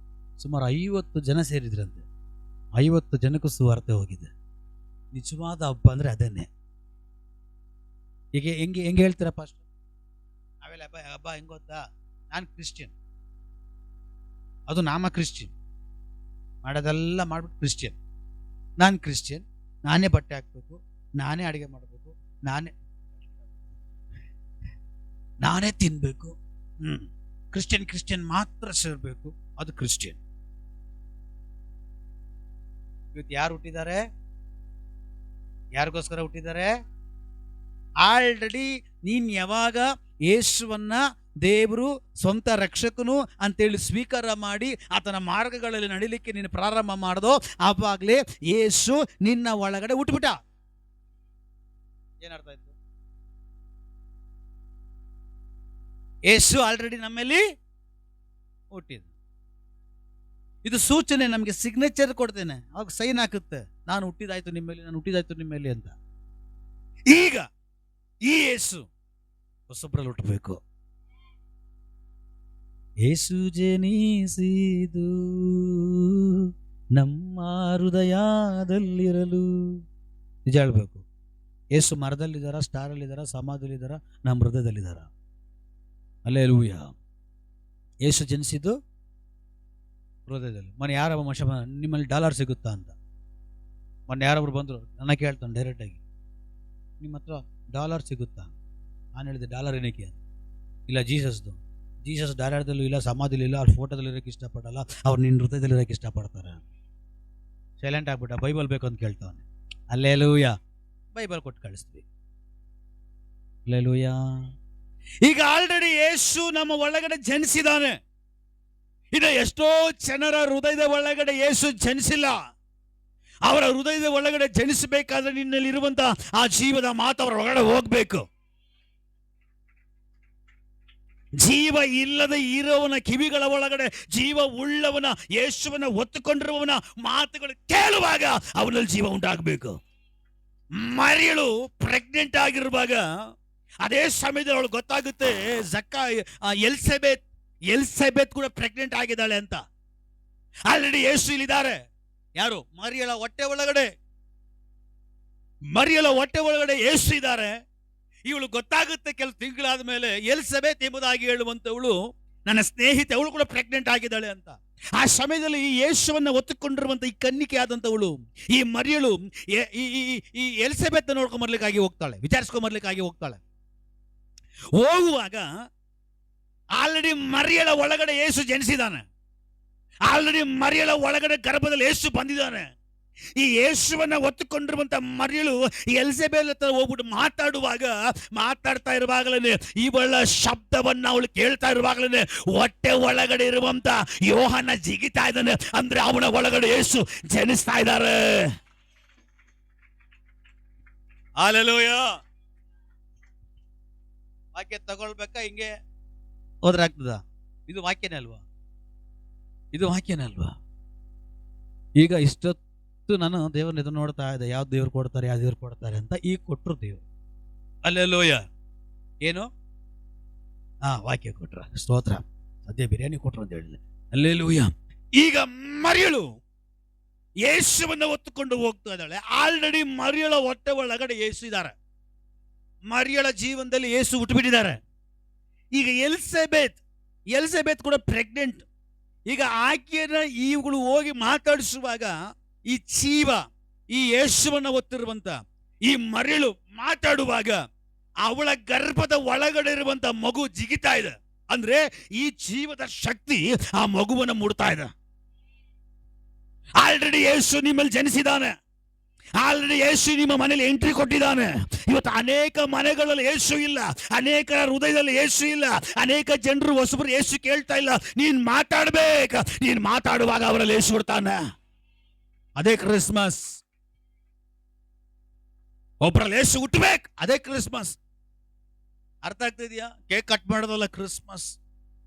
Speaker 1: ಸುಮಾರು 50 ಜನ ಸೇರಿದ್ರಂತೆ. 50 ಜನಕ್ಕೂ ಸುವಾರ್ತೆ ಹೋಗಿದೆ. ನಿಜವಾದ ಹಬ್ಬ ಅಂದರೆ ಅದೇನೆ. ಈಗ ಹೆಂಗೆ ಹೇಳ್ತೀರಾ ಪಾಸ್ಟರ್? ಆಮೇಲೆ ಹಬ್ಬ ಹೆಂಗೆ ಗೊತ್ತಾ? ನಾನು ಕ್ರಿಶ್ಚಿಯನ್, ಅದು ನಾಮ ಕ್ರಿಶ್ಚಿಯನ್, ಮಾಡೋದೆಲ್ಲ ಮಾಡ್ಬಿಟ್ಟು ಕ್ರಿಶ್ಚಿಯನ್. ನಾನು ಕ್ರಿಶ್ಚಿಯನ್, ನಾನೇ ಬಟ್ಟೆ ಹಾಕ್ಬೇಕು, ನಾನೇ ಅಡುಗೆ ಮಾಡಬೇಕು, ನಾನೇ ತಿನ್ಬೇಕು. ಕ್ರಿಶ್ಚಿಯನ್ ಮಾತ್ರ ಸೇರ್ಬೇಕು, ಅದು ಕ್ರಿಶ್ಚಿಯನ್. ಇವತ್ತು ಯಾರು ಹುಟ್ಟಿದ್ದಾರೆ? ಯಾರಿಗೋಸ್ಕರ ಹುಟ್ಟಿದ್ದಾರೆ? ಆಲ್ರೆಡಿ ನೀನ್ ಯಾವಾಗ ಯೇಸುವನ್ನ ದೇವರು ಸ್ವಂತ ರಕ್ಷಕನು ಅಂತೇಳಿ ಸ್ವೀಕಾರ ಮಾಡಿ ಆತನ ಮಾರ್ಗಗಳಲ್ಲಿ ನಡಿಲಿಕ್ಕೆ ನೀನು ಪ್ರಾರಂಭ ಮಾಡ್ದೋ, ಆವಾಗಲೇ ಯೇಸು ನಿನ್ನ ಒಳಗಡೆ ಹುಟ್ಟುಬಿಟ್ಟ. ಏನರ್ಥ ಆಯ್ತು? ಯೇಸು ಆಲ್ರೆಡಿ ನಮ್ಮಲ್ಲಿ ಹುಟ್ಟಿದ. ಇದು ಸೂಚನೆ, ನಮಗೆ ಸಿಗ್ನೇಚರ್ ಕೊಡ್ತೇನೆ, ಅವಾಗ ಸೈನ್ ಹಾಕುತ್ತೆ, ನಾನು ಹುಟ್ಟಿದಾಯ್ತು ನಿಮ್ಮಲ್ಲಿ, ನಾನು ಹುಟ್ಟಿದಾಯ್ತು ನಿಮ್ಮಲ್ಲಿ ಅಂತ. ಈಗ ಈ ಯೇಸು ಹೊಸಬ್ರಲ್ಲಿ ಹುಟ್ಟಬೇಕು. ಯೇಸು ಜನಿಸಿದು ನಮ್ಮ ಹೃದಯದಲ್ಲಿರಲು. ನಿಜ ಹೇಳ್ಬೇಕು, ಯೇಸು ಮರದಲ್ಲಿದ್ದಾರ, ಸ್ಟಾರಲ್ಲಿದ್ದಾರ, ಸಮಾಧಿಯಲ್ಲಿದ್ದಾರ, ನಮ್ಮ ಹೃದಯದಲ್ಲಿದ್ದಾರ. ಅಲ್ಲೇಲೂಯ. ಯೇಸು ಜನಿಸಿದ್ದು ಹೃದಯದಲ್ಲಿ. ಮೊನ್ನೆ ಯಾರೊಬ್ಬ ಮನುಷ್ಯ ನಿಮ್ಮಲ್ಲಿ ಡಾಲರ್ ಸಿಗುತ್ತಾ ಅಂತ ಮೊನ್ನೆ ಯಾರೊಬ್ರು ಬಂದರು, ನನ್ನ ಕೇಳ್ತಾನೆ ಡೈರೆಕ್ಟಾಗಿ, ನಿಮ್ಮ ಹತ್ರ ಡಾಲರ್ ಸಿಗುತ್ತಾ? ನಾನು ಹೇಳಿದೆ, ಡಾಲರ್ ಏನಕ್ಕೆ ಅಂತ. ಇಲ್ಲ ಜೀಸಸ್ ಡೈರೆಕ್ಟಲ್ಲೂ ಇಲ್ಲ, ಸಮಾಧಿಲೂ ಇಲ್ಲ, ಅವ್ರ ಫೋಟೋದಲ್ಲಿ ಇರೋಕ್ಕೆ ಇಷ್ಟಪಡಲ್ಲ, ಅವ್ರು ನಿನ್ನ ಹೃದಯದಲ್ಲಿ ಇರೋಕ್ಕೆ ಇಷ್ಟಪಡ್ತಾರೆ. ಸೈಲೆಂಟ್ ಆಗ್ಬಿಟ್ಟ, ಬೈಬಲ್ ಬೇಕು ಅಂತ ಕೇಳ್ತಾವನೆ. ಅಲ್ಲೇಲೂಯ, ಬೈಬಲ್ ಕೊಟ್ಟು ಕಳಿಸ್ತೀವಿ. ಅಲ್ಲೇಲೂಯ. ಈಗ ಆಲ್ರೆಡಿ ಯೇಸು ನಮ್ಮ ಒಳಗಡೆ ಜನಿಸಿದಾನೆ. ಇನ್ನು ಎಷ್ಟೋ ಜನರ ಹೃದಯದ ಒಳಗಡೆ ಯೇಸು ಜನಿಸಿಲ್ಲ. ಅವರ ಹೃದಯದ ಒಳಗಡೆ ಜನಿಸಬೇಕಾದ್ರೆ ನಿನ್ನಲ್ಲಿ ಇರುವಂತ ಆ ಜೀವದ ಮಾತು ಅವರ ಒಳಗಡೆ ಹೋಗ್ಬೇಕು. ಜೀವ ಇಲ್ಲದೆ ಇರೋವನ ಕಿವಿಗಳ ಒಳಗಡೆ ಜೀವ ಉಳ್ಳವನ, ಯೇಸುವನ್ನ ಒತ್ತುಕೊಂಡಿರುವವನ ಮಾತುಗಳು ಕೇಳುವಾಗ ಅವನಲ್ಲಿ ಜೀವ ಉಂಟಾಗಬೇಕು. ಮರಿಯಳು ಪ್ರೆಗ್ನೆಂಟ್ ಆಗಿರುವಾಗ ಅದೇ ಸಮಯದಲ್ಲಿ ಅವಳು ಗೊತ್ತಾಗುತ್ತೆ ಎಲ್ಸೆಬೆತ್ ಕೂಡ ಪ್ರೆಗ್ನೆಂಟ್ ಆಗಿದ್ದಾಳೆ ಅಂತ. ಆಲ್ರೆಡಿ ಯೇಸು ಇಲ್ಲಿದ್ದಾರೆ. ಯಾರು? ಮರಿಯಳ ಹೊಟ್ಟೆ ಒಳಗಡೆ ಯೇಸು ಇದ್ದಾರೆ. ಇವಳು ಗೊತ್ತಾಗುತ್ತೆ ಕೆಲವು ತಿಂಗಳಾದ ಮೇಲೆ ಎಲ್ಸೆಬೆತ್ ಎಂಬುದಾಗಿ ಹೇಳುವಂತವಳು ನನ್ನ ಸ್ನೇಹಿತೆ, ಅವಳು ಕೂಡ ಪ್ರೆಗ್ನೆಂಟ್ ಆಗಿದ್ದಾಳೆ ಅಂತ. ಆ ಸಮಯದಲ್ಲಿ ಈ ಯೇಸುವನ್ನ ಒತ್ತುಕೊಂಡಿರುವಂತ ಈ ಕನ್ನಿಕೆ ಆದಂತವಳು, ಈ ಮರಿಯಳು ಈ ಎಲ್ಸೆಬೆತ್ ನೋಡ್ಕೊಂಬರ್ಲಿಕ್ಕಾಗಿ ಹೋಗ್ತಾಳೆ, ವಿಚಾರಿಸ್ಕೊಂಬರ್ಲಿಕ್ಕಾಗಿ ಹೋಗ್ತಾಳೆ. ಹೋಗುವಾಗ ಆಲ್ರೆಡಿ ಮರಿಯಳ ಒಳಗಡೆ ಯೇಸು ಜನಿಸಿದಾನೆ. ಆಲ್ರೆಡಿ ಮರಿಯಳ ಒಳಗಡೆ ಗರ್ಭದಲ್ಲಿ ಯೇಸು ಬಂದಿದ್ದಾನೆ. ಈ ಯೇಸುವನ್ನ ಒತ್ತುಕೊಂಡಿರುವಂತ ಮರಿಯಳು ಎಲ್ಸೆಬೆತ್ ಹತ್ರ ಹೋಗ್ಬಿಟ್ಟು ಮಾತಾಡ್ತಾ ಇರುವಾಗಲೇ ಇವಳ ಶಬ್ದವನ್ನ ಅವಳು ಕೇಳ್ತಾ ಇರುವಾಗಲೇ ಹೊಟ್ಟೆ ಒಳಗಡೆ ಇರುವಂತ ಯೋಹನ ಜಿಗಿತಾ ಇದ್ದಾನೆ. ಅಂದ್ರೆ ಅವನ ಒಳಗಡೆ ಯೇಸು ಜನಿಸ್ತಾ ಇದ್ದಾರೆ. ಹಲ್ಲೆಲೂಯಾ. ವಾಕ್ಯ ತಗೊಳ್ಬೇಕಾ? ಹಿಂಗೆ ಹೋದ್ರೆ ಆಗ್ತದ? ಇದು ವಾಕ್ಯನೇ ಅಲ್ವಾ? ಈಗ ಇಷ್ಟೊತ್ತು ನಾನು ದೇವ್ರನ್ನ ಎದುರು ನೋಡ್ತಾ ಇದ್ದೆ, ಯಾವ ದೇವ್ರು ಕೊಡ್ತಾರೆ ಅಂತ. ಈಗ ಕೊಟ್ಟರು ದೇವ್ರು. ಹಲ್ಲೆಲೂಯಾ. ಏನು? ವಾಕ್ಯ ಕೊಟ್ರ, ಸ್ತೋತ್ರ. ಸದ್ಯ ಬಿರಿಯಾನಿ ಕೊಟ್ರು ಅಂತ ಹೇಳಿದೆ. ಹಲ್ಲೆಲೂಯಾ. ಈಗ ಮರಿಯಳು ಯೇಸುವನ್ನ ಹೊತ್ತುಕೊಂಡು ಹೋಗ್ತಾ ಇದ್ದಾಳೆ. ಆಲ್ರೆಡಿ ಮರಿಯಳ ಹೊಟ್ಟೆ ಒಳಗಡೆ ಯೇಸು ಇದ್ದಾರೆ. ಮರಿಯಳ ಜೀವನದಲ್ಲಿ ಯೇಸು ಹುಟ್ಟುಬಿಟ್ಟಿದ್ದಾರೆ. ಈಗ ಎಲ್ಸೆಬೆತ್ ಕೂಡ ಪ್ರೆಗ್ನೆಂಟ್. ಈಗ ಆಕೆಯನ್ನ ಇವುಗಳು ಹೋಗಿ ಮಾತಾಡಿಸುವಾಗ ಈ ಜೀವ, ಈ ಯೇಸುವನ್ನ ಹೊತ್ತಿರುವಂತ ಈ ಮರಿಯಳು ಮಾತಾಡುವಾಗ ಅವಳ ಗರ್ಭದ ಒಳಗಡೆ ಇರುವಂತ ಮಗು ಜಿಗಿತಾ ಇದೆ. ಅಂದ್ರೆ ಈ ಜೀವದ ಶಕ್ತಿ ಆ ಮಗುವನ್ನು ಮುಡ್ತಾ ಇದೆ. ಆಲ್ರೆಡಿ ಯೇಸು ನಿಮ್ಮಲ್ಲಿ ಜನಿಸಿದಾನೆ. ಆಲ್ರೆಡಿ ಯೇಸು ನಿಮ್ಮ ಮನೇಲಿ ಎಂಟ್ರಿ ಕೊಟ್ಟಿದ್ದಾನೆ. ಇವತ್ತು ಅನೇಕ ಮನೆಗಳಲ್ಲಿ ಯೇಸು ಇಲ್ಲ, ಅನೇಕ ಹೃದಯದಲ್ಲಿ ಯೇಸು ಇಲ್ಲ, ಅನೇಕ ಜನರು ಹೊಸಬರು ಯೇಸು ಕೇಳ್ತಾ ಇಲ್ಲ. ನೀನ್ ಮಾತಾಡ್ಬೇಕು. ನೀನ್ ಮಾತಾಡುವಾಗ ಅವರಲ್ಲಿ ಯೇಸು ಬಿಡ್ತಾನೆ. ಅದೇ ಕ್ರಿಸ್ಮಸ್. ಒಬ್ಬರಲ್ಲಿ ಯೇಸು ಹುಟ್ಟಬೇಕು, ಅದೇ ಕ್ರಿಸ್ಮಸ್. ಅರ್ಥ ಆಗ್ತಿದ್ಯಾ? ಕೇಕ್ ಕಟ್ ಮಾಡೋದಲ್ಲ ಕ್ರಿಸ್ಮಸ್,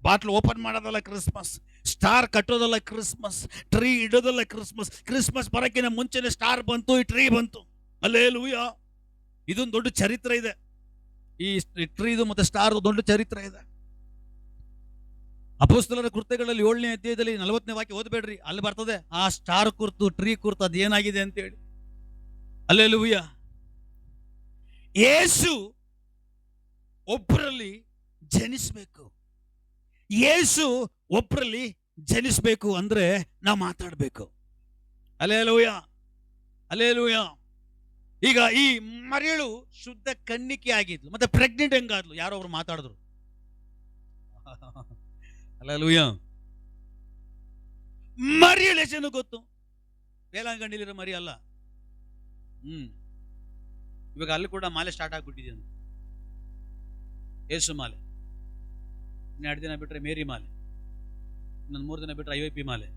Speaker 1: ಬಾಟ್ಲು ಓಪನ್ ಮಾಡೋದಲ್ಲ ಕ್ರಿಸ್ಮಸ್, ಸ್ಟಾರ್ ಕಟ್ಟೋದಲ್ಲ ಕ್ರಿಸ್ಮಸ್, ಟ್ರೀ ಇಡೋದಲ್ಲ ಕ್ರಿಸ್ಮಸ್. ಕ್ರಿಸ್ಮಸ್ ಬರೋಕ್ಕಿಂತ ಮುಂಚೆನೆ ಸ್ಟಾರ್ ಬಂತು, ಈ ಟ್ರೀ ಬಂತು. ಹಲ್ಲೆಲೂಯಾ. ಇದೊಂದು ದೊಡ್ಡ ಚರಿತ್ರೆ ಇದೆ. ಈ ಟ್ರೀದು ಮತ್ತೆ ಸ್ಟಾರ್ ದೊಡ್ಡ ಚರಿತ್ರೆ ಇದೆ. ಅಪೊಸ್ತಲರ ಕೃತ್ಯಗಳಲ್ಲಿ 7ನೇ ಅಧ್ಯಾಯದಲ್ಲಿ 40ನೇ ವಾಕ್ಯ ಓದಬೇಡ್ರಿ, ಅಲ್ಲಿ ಬರ್ತದೆ ಆ ಸ್ಟಾರ್ ಕುರ್ತು, ಟ್ರೀ ಕುರ್ತು ಅದೇನಾಗಿದೆ ಅಂತೇಳಿ. ಹಲ್ಲೆಲೂಯಾ. ಯೇಸು ಒಬ್ಬರಲ್ಲಿ ಜನಿಸ್ಬೇಕು. ಯೇಸು ಒಬ್ಬರಲ್ಲಿ ಜನಿಸ್ಬೇಕು ಅಂದ್ರೆ ನಾವು ಮಾತಾಡಬೇಕು. Hallelujah, hallelujah. ಈಗ ಈ ಮರಿಯಳು ಶುದ್ಧ ಕನ್ನಿಕೆ ಆಗಿದ್ಲು, ಮತ್ತೆ ಪ್ರೆಗ್ನೆಂಟ್ ಹೆಂಗಾದ್ಲು? ಯಾರೋ ಅವ್ರು ಮಾತಾಡಿದ್ರು. ಹಲ್ಲೆಲೂಯಾ. ಮರಿಯಳು ಎಷ್ಟು ಗೊತ್ತು? ಬೇಲಾಂಗಣ್ಣಿಲಿರೋ ಮರಿ ಅಲ್ಲ. ಇವಾಗ ಅಲ್ಲಿ ಕೂಡ ಮಾಲೆ ಸ್ಟಾರ್ಟ್ ಆಗ್ಬಿಟ್ಟಿದೆ. ಯೇಸು ಮಾಲೆ. 2 ದಿನ ಬಿಟ್ರೆ ಮೇರಿ ಮಾಲೆ, ಇನ್ನೊಂದು 3 ದಿನ ಬಿಟ್ರೆ IOP ಮಾಲೆ.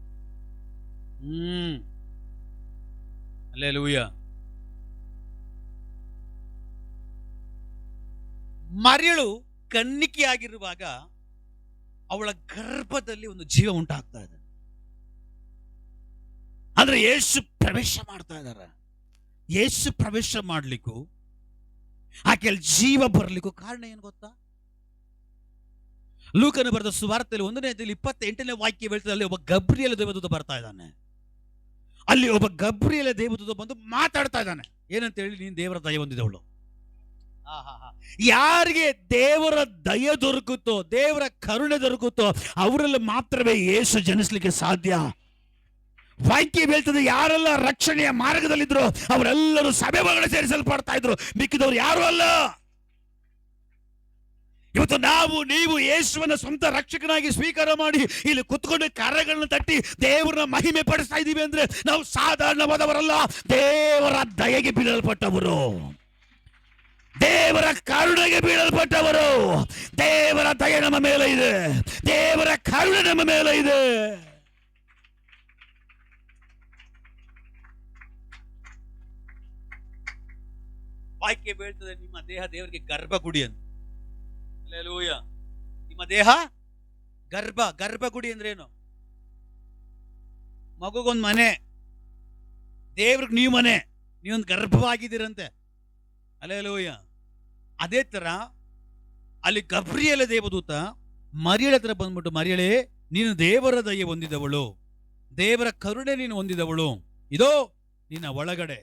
Speaker 1: ಹಲ್ಲೆಲೂಯಾ. ಮರಿಯಳು ಕನ್ನಿಕೆ ಆಗಿರುವಾಗ ಅವಳ ಗರ್ಭದಲ್ಲಿ ಒಂದು ಜೀವ ಉಂಟಾಗ್ತಾ ಇದೆ. ಅಂದ್ರೆ ಯೇಸು ಪ್ರವೇಶ ಮಾಡ್ತಾ ಇದ್ದಾರೆ. ಯೇಸು ಪ್ರವೇಶ ಮಾಡ್ಲಿಕ್ಕೂ ಆಕೆಯಲ್ಲಿ ಜೀವ ಬರ್ಲಿಕ್ಕೂ ಕಾರಣ ಏನು ಗೊತ್ತಾ? ಲೂಕನ ಬರೆದ ಸುವಾರ್ತೆಯಲ್ಲಿ 1ನೇ ಅಧ್ಯಾಯದಲ್ಲಿ 28ನೇ ವಾಕ್ಯ ಹೇಳ್ತದೆ, ಅಲ್ಲಿ ಒಬ್ಬ ಗಬ್ರಿಯೇಲ ದೇವದೂತ ಬರ್ತಾ ಇದ್ದಾನೆ. ಅಲ್ಲಿ ಒಬ್ಬ ಗಬ್ರಿಯೇಲ ದೇವದೂತ ಬಂದು ಮಾತಾಡ್ತಾ ಇದ್ದಾನೆ. ಏನಂತ ಹೇಳಿ? ನೀನು ದೇವರ ದಯ ಹೊಂದಿದವಳು. ಯಾರಿಗೆ ದೇವರ ದಯ ದೊರಕುತ್ತೋ, ದೇವರ ಕರುಣೆ ದೊರಕುತ್ತೋ ಅವರಲ್ಲಿ ಮಾತ್ರವೇ ಯೇಸು ಜನಿಸ್ಲಿಕ್ಕೆ ಸಾಧ್ಯ. ವಾಕ್ಯ ಹೇಳ್ತದೆ, ಯಾರೆಲ್ಲ ರಕ್ಷಣೆಯ ಮಾರ್ಗದಲ್ಲಿದ್ರು ಅವರೆಲ್ಲರೂ ಸಭೆ ಒಳಗಡೆ ಸೇರಿಸಲ್ಪಡ್ತಾ ಇದ್ರು, ಮಿಕ್ಕಿದವರು ಯಾರು ಅಲ್ಲ. ಇವತ್ತು ನೀವು ಯೇಸುವನ್ನ ಸ್ವಂತ ರಕ್ಷಕನಾಗಿ ಸ್ವೀಕಾರ ಮಾಡಿ ಇಲ್ಲಿ ಕುತ್ಕೊಂಡು ಕರಗಳನ್ನು ತಟ್ಟಿ ದೇವರನ್ನ ಮಹಿಮೆ ಪಡಿಸ್ತಾ ಇದ್ದೀವಿ ಅಂದ್ರೆ ನಾವು ಸಾಧಾರಣವಾದವರಲ್ಲ. ದೇವರ ದಯೆಗೆ ಬೀಳಲ್ಪಟ್ಟವರು, ದೇವರ ಕರುಣೆಗೆ ಬೀಳಲ್ಪಟ್ಟವರು. ದೇವರ ದಯೆ ನಮ್ಮ ಮೇಲೆ ಇದೆ, ದೇವರ ಕರುಣೆ ನಮ್ಮ ಮೇಲೆ ಇದೆ. ವಾಕ್ಯ ಬೀಳ್ತದೆ, ನಿಮ್ಮ ದೇಹ ದೇವರಿಗೆ ಗರ್ಭಗುಡಿ ಅಂತ. ಹಲ್ಲೆಲೂಯ. ನಿಮ್ಮ ದೇಹ ಗರ್ಭಗುಡಿ ಅಂದ್ರೆ ಏನು? ಮಗುಗೊಂದು ಮನೆ, ದೇವ್ರಿಗೆ ನೀವು ಮನೆ, ನೀವೊಂದು ಗರ್ಭವಾಗಿದ್ದೀರಂತೆ. ಹಲ್ಲೆಲೂಯ. ಅದೇ ತರ ಅಲ್ಲಿ ಗಬ್ರಿಯೇಲ ದೇವದೂತ ಮರಿಯಳ ಹತ್ರ ಬಂದ್ಬಿಟ್ಟು, ಮರಿಯಳೇ ನೀನು ದೇವರ ದಯೆ ಹೊಂದಿದವಳು, ದೇವರ ಕರುಣೆ ನೀನು ಹೊಂದಿದವಳು, ಇದೋ ನಿನ್ನ ಒಳಗಡೆ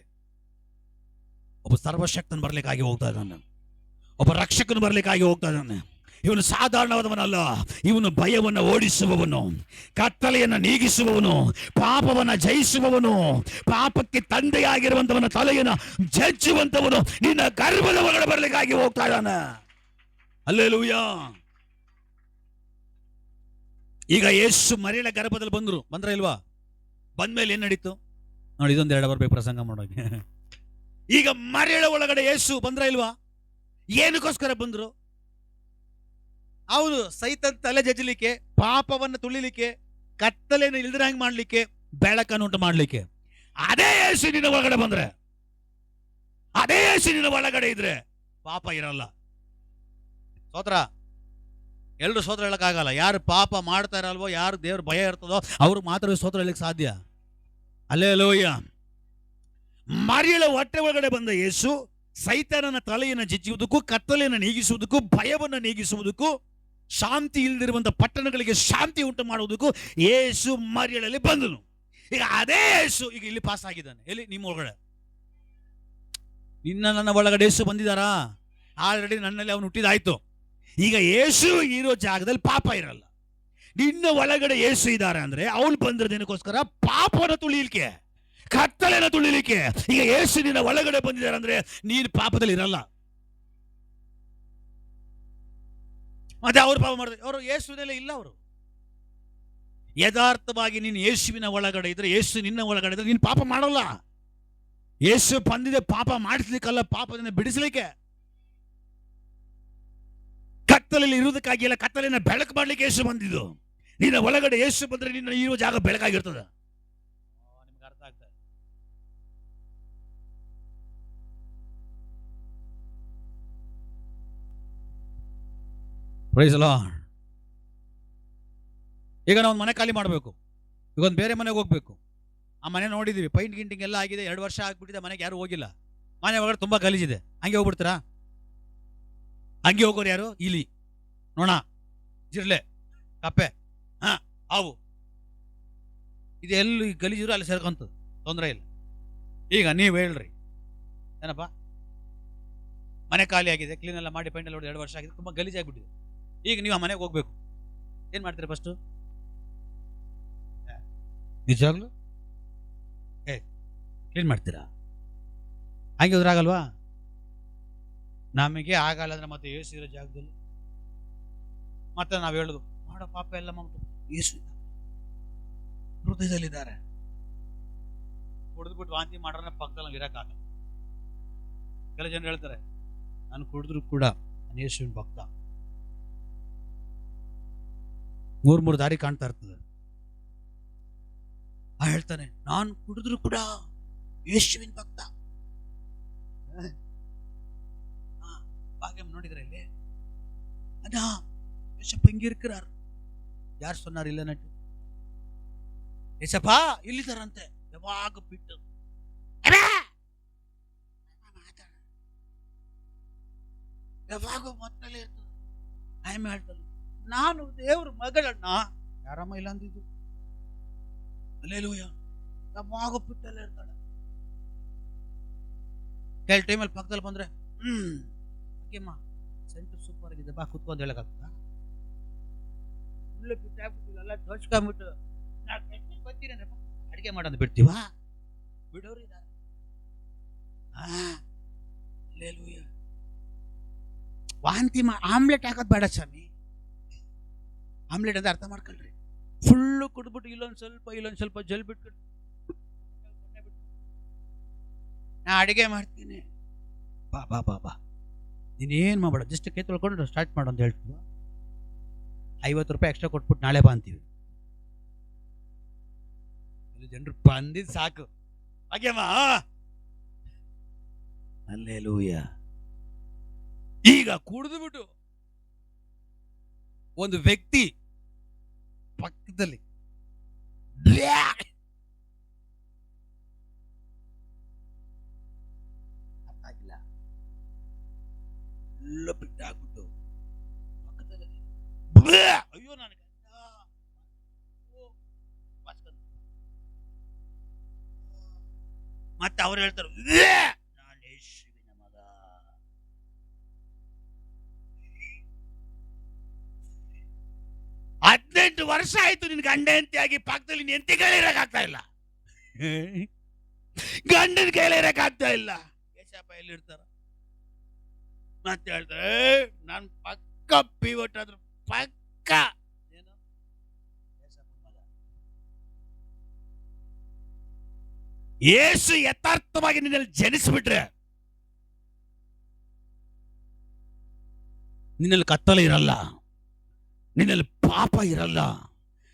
Speaker 1: ಒಬ್ಬ ಸರ್ವಶಕ್ತನ ಬರ್ಲಿಕ್ಕಾಗಿ ಹೋಗ್ತಾ ಇದ್ದಾನೆ, ಒಬ್ಬ ರಕ್ಷಕನು ಬರ್ಲಿಕ್ಕಾಗಿ ಹೋಗ್ತಾ ಇದ್ದಾನೆ. ಇವನು ಸಾಧಾರಣವಾದವನಲ್ಲ, ಇವನು ಭಯವನ್ನು ಓಡಿಸುವವನು, ಕತ್ತಲೆಯನ್ನು ನೀಗಿಸುವವನು, ಪಾಪವನ್ನು ಜಯಿಸುವವನು, ಪಾಪಕ್ಕೆ ತಂದೆಯಾಗಿರುವಂತವನ ತಲೆಯನ್ನು ಜಜ್ಜುವಂತವನು ನಿನ್ನ ಗರ್ಭದ ಒಳಗಡೆ ಬರ್ಲಿಕ್ಕಾಗಿ ಹೋಗ್ತಾ ಇದ್ದಾನೆ. ಹಲ್ಲೆಲೂಯಾ. ಈಗ ಯೇಸು ಮರಿಯಳ ಗರ್ಭದಲ್ಲಿ ಬಂದ್ರ ಇಲ್ವಾ? ಬಂದ್ಮೇಲೆ ಏನ್ ನಡೀತು ನೋಡಿ, ಇದೊಂದು 2 ಬರ್ಬೇಕು ಪ್ರಸಂಗ ಮಾಡೋಕೆ. ಈಗ ಮರಿಯಳ ಒಳಗಡೆ ಯೇಸು ಬಂದ್ರ ಇಲ್ವಾ? ಏನಕ್ಕೋಸ್ಕರ ಬಂದ್ರು? ಅವನು ಸೈತನ್ ತಲೆ ಜಜ್ಜಲಿಕ್ಕೆ, ಪಾಪವನ್ನು ತುಳಿಲಿಕ್ಕೆ, ಕತ್ತಲೆಯನ್ನು ಇಲ್ದಿರಂಗ್ ಮಾಡ್ಲಿಕ್ಕೆ, ಬೆಳಕನ್ನು ಉಂಟು ಮಾಡ್ಲಿಕ್ಕೆ. ಅದೇ ಯೇಸು ನಿನ್ನ ಒಳಗಡೆ ಬಂದ್ರೆ, ಅದೇ ಯೇಸು ನಿನ್ನ ಒಳಗಡೆ ಇದ್ರೆ ಪಾಪ ಇರಲ್ಲ. ಸ್ತೋತ್ರ. ಎಲ್ರು ಸ್ತೋತ್ರ ಹೇಳಕ್ಕಾಗಲ್ಲ. ಯಾರು ಪಾಪ ಮಾಡ್ತಾ ಇರಲ್ವೋ, ಯಾರು ದೇವ್ರ ಭಯ ಇರ್ತದೋ ಅವ್ರು ಮಾತ್ರ ಸ್ತೋತ್ರ ಹೇಳಕ್ ಸಾಧ್ಯ. ಹಲ್ಲೆಲೂಯ. ಮರಿಯಳ ಹೊಟ್ಟೆ ಒಳಗಡೆ ಬಂದ ಯೇಸು ಸೈತಾನನ ತಲೆಯನ್ನು ಜಜ್ಜುವುದಕ್ಕೂ, ಕತ್ತಲೆಯನ್ನು ನೀಗಿಸುವುದಕ್ಕೂ, ಭಯವನ್ನು ನೀಗಿಸುವುದಕ್ಕೂ, ಶಾಂತಿ ಇಲ್ದಿರುವಂತ ಪಟ್ಟಣಗಳಿಗೆ ಶಾಂತಿ ಉಂಟು ಮಾಡುವುದಕ್ಕೂ ಯೇಸು ಮರಿಯಳಲ್ಲಿ ಬಂದನು. ಈಗ ಅದೇ ಯೇಸು ಈಗ ಇಲ್ಲಿ ಪಾಸ್ ಆಗಿದ್ದಾನೆ. ಎಲ್ಲಿ? ನಿಮ್ಮ ಒಳಗಡೆ. ನನ್ನ ಒಳಗಡೆ ಯೇಸು ಬಂದಿದ್ದಾರಾ? ಆಲ್ರೆಡಿ ನನ್ನಲ್ಲಿ ಅವನು ಹುಟ್ಟಿದಾಯ್ತು. ಈಗ ಯೇಸು ಇರೋ ಜಾಗದಲ್ಲಿ ಪಾಪ ಇರಲ್ಲ. ನಿನ್ನ ಒಳಗಡೆ ಯೇಸು ಇದ್ದಾರೆ ಅಂದ್ರೆ ಅವಳು ಬಂದಿರೋದೇನಕ್ಕೋಸ್ಕರ? ಪಾಪವನ್ನು ತುಳಿಲಿಕ್ಕೆ, ಕತ್ತಲೆಯನ್ನು ತುಳಿಲಿಕ್ಕೆ. ಈಗ ಯೇಸು ನಿನ್ನ ಒಳಗಡೆ ಬಂದಿದ್ದಾರೆ ಅಂದ್ರೆ ನೀನು ಪಾಪದಲ್ಲಿ ಇರಲ್ಲ. ಮತ್ತೆ ಅವ್ರು ಪಾಪ ಮಾಡಿದ್ರೆ ಅವರು ಯೇಸುವಿನಲ್ಲೇ ಇಲ್ಲ. ಅವರು ಯಥಾರ್ಥವಾಗಿ ನೀನು ಯೇಸುವಿನ ಒಳಗಡೆ ಇದ್ರೆ, ಯೇಸು ನಿನ್ನ ಒಳಗಡೆ ಇದ್ರೆ ನೀನು ಪಾಪ ಮಾಡಲ್ಲ. ಯೇಸು ಬಂದಿದೆ ಪಾಪ ಮಾಡಿಸ್ಲಿಕ್ಕಲ್ಲ, ಪಾಪದಿಂದ ಬಿಡಿಸ್ಲಿಕ್ಕೆ. ಕತ್ತಲಲ್ಲಿ ಇರುವುದಕ್ಕಾಗಿ ಎಲ್ಲ, ಕತ್ತಲೆಯನ್ನು ಬೆಳಕು ಮಾಡ್ಲಿಕ್ಕೆ ಯೇಸು ಬಂದಿದ್ದು. ನಿನ್ನ ಒಳಗಡೆ ಯೇಸು ಬಂದ್ರೆ ನಿನ್ನ ಇರುವ ಜಾಗ ಬೆಳಕಾಗಿರ್ತದೆ. ನಿಮ್ಗೆ ಅರ್ಥ ಆಗ್ತದೆ? Praise Lord. ಈಗ ನಾವು ಮನೆ ಖಾಲಿ ಮಾಡಬೇಕು, ಈಗ ಒಂದು ಬೇರೆ ಮನೆಗೆ ಹೋಗ್ಬೇಕು. ಆ ಮನೆ ನೋಡಿದೀವಿ, ಪೈಂಟ್ ಗಿಂಟಿಂಗ್ ಎಲ್ಲ ಆಗಿದೆ, 2 ವರ್ಷ ಆಗ್ಬಿಟ್ಟಿದೆ, ಮನೆಗೆ ಯಾರು ಹೋಗಿಲ್ಲ. ಮನೆ ಒಳಗಡೆ ತುಂಬಾ ಗಲೀಜಿದೆ. ಹಂಗೆ ಹೋಗ್ಬಿಡ್ತೀರಾ? ಹಂಗೆ ಹೋಗೋರು ಯಾರು? ಇಲಿ, ನೋಣ, ಜಿರ್ಲೆ, ಕಪ್ಪೆ, ಹಾವು, ಇದು ಎಲ್ಲಿ ಗಲೀಜಿದ್ರು ಅಲ್ಲಿ ಸೇರ್ಕೊಂತದ್ದು, ತೊಂದರೆ ಇಲ್ಲ. ಈಗ ನೀವು ಹೇಳ್ರಿ ಏನಪ್ಪ, ಮನೆ ಖಾಲಿ ಆಗಿದೆ, ಕ್ಲೀನ್ ಎಲ್ಲ ಮಾಡಿ ಪೈಂಟ್ ಎಲ್ಲ ಹೊಡೆದು 2 ವರ್ಷ ಆಗಿದೆ, ತುಂಬಾ ಗಲೀಜಾಗ್ಬಿಟ್ಟಿದೆ. ಈಗ ನೀವು ಆ ಮನೆಗೆ ಹೋಗ್ಬೇಕು, ಏನ್ ಮಾಡ್ತೀರಿ ಫಸ್ಟು? ನಿಜವಾಗ್ಲು ಕ್ಲೀನ್ ಮಾಡ್ತೀರಾ? ಹಂಗೆ ಹೋದ್ರಾಗಲ್ವಾ? ನಮಗೆ ಆಗಲ್ಲ ಅಂದ್ರೆ ಮತ್ತೆ ಯೇಸು ಇರೋ ಜಾಗದಲ್ಲಿ ಮತ್ತೆ ನಾವು ಹೇಳುದು, ಮಾಡೋ ಪಾಪ ಎಲ್ಲ ಮಾಡ್ಬಿಟ್ಟು ಯೇಸು ಹೃದಯದಲ್ಲಿದ್ದಾರೆ, ಕುಡಿದ್ಬಿಟ್ಟು ವಾಂತಿ ಮಾಡ್ರೆ ಪಕ್ಕದಲ್ಲಿ ನಾವು ಇರಕ್ಕಾಗಲ್ಲ. ಕೆಲ ಜನ ಹೇಳ್ತಾರೆ, ನಾನು ಕುಡಿದ್ರು ಕೂಡ ನಾನು ಯೇಸುವಿನ ಭಕ್ತ. 3 ದಾರಿ ಕಾಣ್ತಾ ಇರ್ತದೆ. ಹೇಳ್ತಾನೆ, ನಾನು ಕುಡಿದ್ರು ಕೂಡ ಯೇಸುವಿನ ಭಕ್ತ. ಭಾಗ್ಯಂ ನೋಡಿದ್ರೆ ಇಲ್ಲಿ ಅದ ಯೇಸಪ್ಪ ಹಿಂಗೆ இருக்கிறார். ಯಾರು சொன்னார் ಇಲ್ಲ ನಟ್ಟು? ಯೇಸಪ್ಪ ಇಲ್ಲಿದ್ದಾರಂತೆ, ಯಾವಾಗ ಬಿಟ್ಟು ಯಾವಾಗ ಮತ್ತಲ್ಲೇ ಇರ್ತದೆ. ಆಯ್ಮ ಹೇಳ್ತಾನೆ, ನಾನು ದೇವ್ರ ಮಗಳಣ್ಣ. ಯಾರಮ್ಮ ಇಲ್ಲ ಅಂದಿದ್ದು? ಹಲ್ಲೆಲೂಯಾ. ಯಾವಾಗ ಬಿಟ್ಟಲ್ಲೇ ಇರ್ತಾಳೆ. ಕೆಲವು ಟೈಮಲ್ಲಿ ಪಕ್ಕದಲ್ಲಿ ಬಂದ್ರೆ ಅಮ್ಮ ಸೆಂಟರ್ ಸೂಪರ್ ಆಗಿದೆ, ಬಾ ಕುತ್ಕೊಂಡು ಹೇಳಕ್ಕಾಗ್ತದ? ಫುಲ್ಲು ಬಿಟ್ಟಾಗ್ಬಿಟ್ಟಿಲ್ಲ, ಎಲ್ಲ ದೋಚ್ಕೊಂಡ್ಬಿಟ್ಟು ನಾನು ಬರ್ತೀನಿ ಅಂದ್ರೆ ಅಡಿಗೆ ಮಾಡೋದು ಬಿಡ್ತೀವಾ? ಬಿಡೋರು ಇದ್ದಾರೆ. ಹಲ್ಲೆಲೂಯಾ. ವಾಂತಿ ಆಮ್ಲೆಟ್ ಹಾಕೋದು ಬೇಡ ಸ್ವಾಮಿ. ಆಮ್ಲೆಟ್ ಅಂತ ಅರ್ಥ ಮಾಡ್ಕೊಳ್ರಿ. ಫುಲ್ಲು ಕುಡ್ಬಿಟ್ಟು ಇಲ್ಲೊಂದು ಸ್ವಲ್ಪ ಜಲ್ ಬಿಟ್ಕೊಂಡು ನಾ ಅಡಿಗೆ ಮಾಡ್ತೀನಿ, ಬಾ ಬಾ ಬಾ ಬಾ ನೀನೇನು ಮಾಡ್ಬೇಡ, ಜಸ್ಟ್ ಕೈ ತೊಳ್ಕೊಂಡು ಸ್ಟಾರ್ಟ್ ಮಾಡು ಅಂತ ಹೇಳ್ತೀವಿ. 50 ರೂಪಾಯಿ ಎಕ್ಸ್ಟ್ರಾ ಕೊಟ್ಬಿಟ್ಟು ನಾಳೆ ಬಾ ಅಂತೀವಿ. ಜನರು ಬಂದಿದ್ದು ಸಾಕು, ಹಾಗೆಮ್ಮ ಹಲ್ಲೆಲೂಯಾ. ಈಗ ಕುಡಿದು ಬಿಟ್ಟು ಒಂದು ವ್ಯಕ್ತಿ ಪಕ್ಕದಲ್ಲಿ ಆಗಿಲ್ಲ ಎಲ್ಲ ಬಿಟ್ಟಾಗ್ಬಿಟ್ಟು ಪಕ್ಕದಲ್ಲಿ ಅಯ್ಯೋ ನನಗೆ ಮತ್ತೆ ಅವ್ರು ಹೇಳ್ತಾರೆ ನಾನು ಯೇಸುವಿನ ಮಗ. ಹದಿನೆಂಟು ವರ್ಷ ಆಯ್ತು ನಿನ್ ಗಂಡ ಹೆಂಡತಿಯಾಗಿ, ಪಕ್ಕದಲ್ಲಿ ನಿನ್ ಹೆಂಡತಿ ಕೈಲಿ ಇರಕ್ಕಾಗ್ತಾ ಇಲ್ಲ, ಗಂಡನ ಕೈಲಿ ಇರಕ್ಕಾಗ್ತಾ ಇಲ್ಲ. ಯೇಸಪ್ಪ ಎಲ್ಲಿರ್ತಾರ? ಮತ್ತೆ ಹೇಳ್ತಾರೆ ನಾನು ಪಕ್ಕ ಪಿವಟ್ ಆದ್ರೂ ಪಕ್ಕ ಏನು ಯೇಸು ಯಥಾರ್ಥವಾಗಿ ನಿನ್ನಲ್ಲಿ ಜನಿಸ್ಬಿಟ್ರೆ ನಿನ್ನಲ್ಲಿ ಕತ್ತಲೆ ಇರಲ್ಲ, ನಿನ್ನಲ್ಲಿ ಪಾಪ ಇರಲ್ಲ,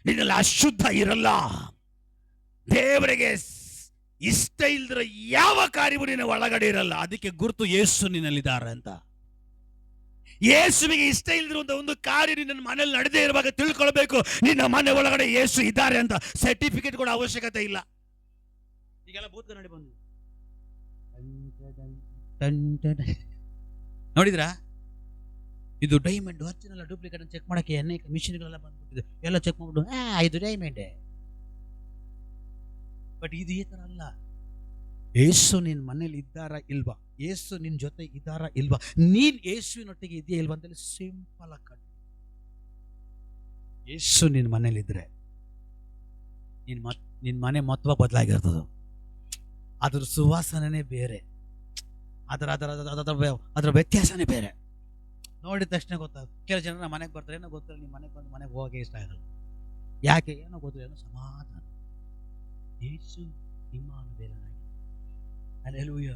Speaker 1: ನಿನ್ನಲ್ಲಿ ಅಶುದ್ಧ ಇರಲ್ಲ. ದೇವರಿಗೆ ಇಷ್ಟ ಇಲ್ದಿರೋ ಯಾವ ಕಾರ್ಯವೂ ನಿನ್ನ ಒಳಗಡೆ ಇರಲ್ಲ. ಅದಕ್ಕೆ ಗುರುತು ಯೇಸು ನಿನ್ನಲ್ಲಿದ್ದಾರೆ ಅಂತ. ಯೇಸುವಿಗೆ ಇಷ್ಟ ಇಲ್ದಿರುವಂತ ಒಂದು ಕಾರ್ಯ ನಿನ್ನ ಮನೇಲಿ ನಡೆದೇ ಇರುವಾಗ ತಿಳ್ಕೊಳ್ಬೇಕು, ನಿನ್ನ ಮನೆ ಒಳಗಡೆ ಯೇಸು ಇದ್ದಾರೆ ಅಂತ. ಸರ್ಟಿಫಿಕೇಟ್ ಕೂಡ ಅವಶ್ಯಕತೆ ಇಲ್ಲ. ಈಗೆಲ್ಲ ಭೂತ ಕನ್ನಡಿ ಬಂದು ನೋಡಿದ್ರಾ? ಇದು ಡೈಮಂಡ್ ಒರಿಜಿನಲ್ ಡೂಪ್ಲಿಕೇಟ್ ಚೆಕ್ ಮಾಡಕ್ಕೆ ಅನೇಕ ಮಿಷಿನ್ಗಳೆಲ್ಲ ಬಂದ್ಬಿಟ್ಟಿದೆ. ಎಲ್ಲ ಚೆಕ್ ಮಾಡ್ಬಿಟ್ಟು ಇದು ಡೈಮಂಡ್. ಬಟ್ ಇದು ಈ ತರ ಅಲ್ಲ. ಯೇಸು ನಿನ್ ಮನೇಲಿ ಇದ್ದಾರಾ ಇಲ್ವಾ, ಯೇಸು ನಿನ್ ಜೊತೆ ಇದ್ದಾರಾ ಇಲ್ವಾ, ನೀನ್ ಯೇಸುವಿನೊಟ್ಟಿಗೆ ಇದೆಯಾ ಇಲ್ವಾ ಅಂತೇಳಿ ಸಿಂಪಲ್ ಆಗಿ ಕಂಡು. ಯೇಸು ನಿನ್ ಮನೇಲಿ ಇದ್ರೆ ನಿನ್ ಮನೆ ಮಹತ್ವ ಬದಲಾಗಿರ್ತದ. ಅದ್ರ ಸುವಾಸನೆ ಬೇರೆ, ಅದರ ವ್ಯತ್ಯಾಸನೇ ಬೇರೆ. ನೋಡಿದ ತಕ್ಷಣ ಗೊತ್ತಾಗುತ್ತೆ. ಕೆಲವು ಜನ ಮನೆಗೆ ಬರ್ತಾರೆ, ಏನೋ ಗೊತ್ತಿಲ್ಲ, ನಿಮ್ಮ ಮನೆಗೆ ಬಂದು ಮನೆಗೆ ಹೋಗಕ್ಕೆ ಇಷ್ಟ ಆಗಲ್ಲ. ಯಾಕೆ? ಏನೋ ಗೊತ್ತಿಲ್ಲ, ಏನೋ ಸಮಾಧಾನ. ಯೇಸು ಇಮ್ಮಾನುವೇಲನಾಗಿ, ಹಲ್ಲೆಲೂಯಾ,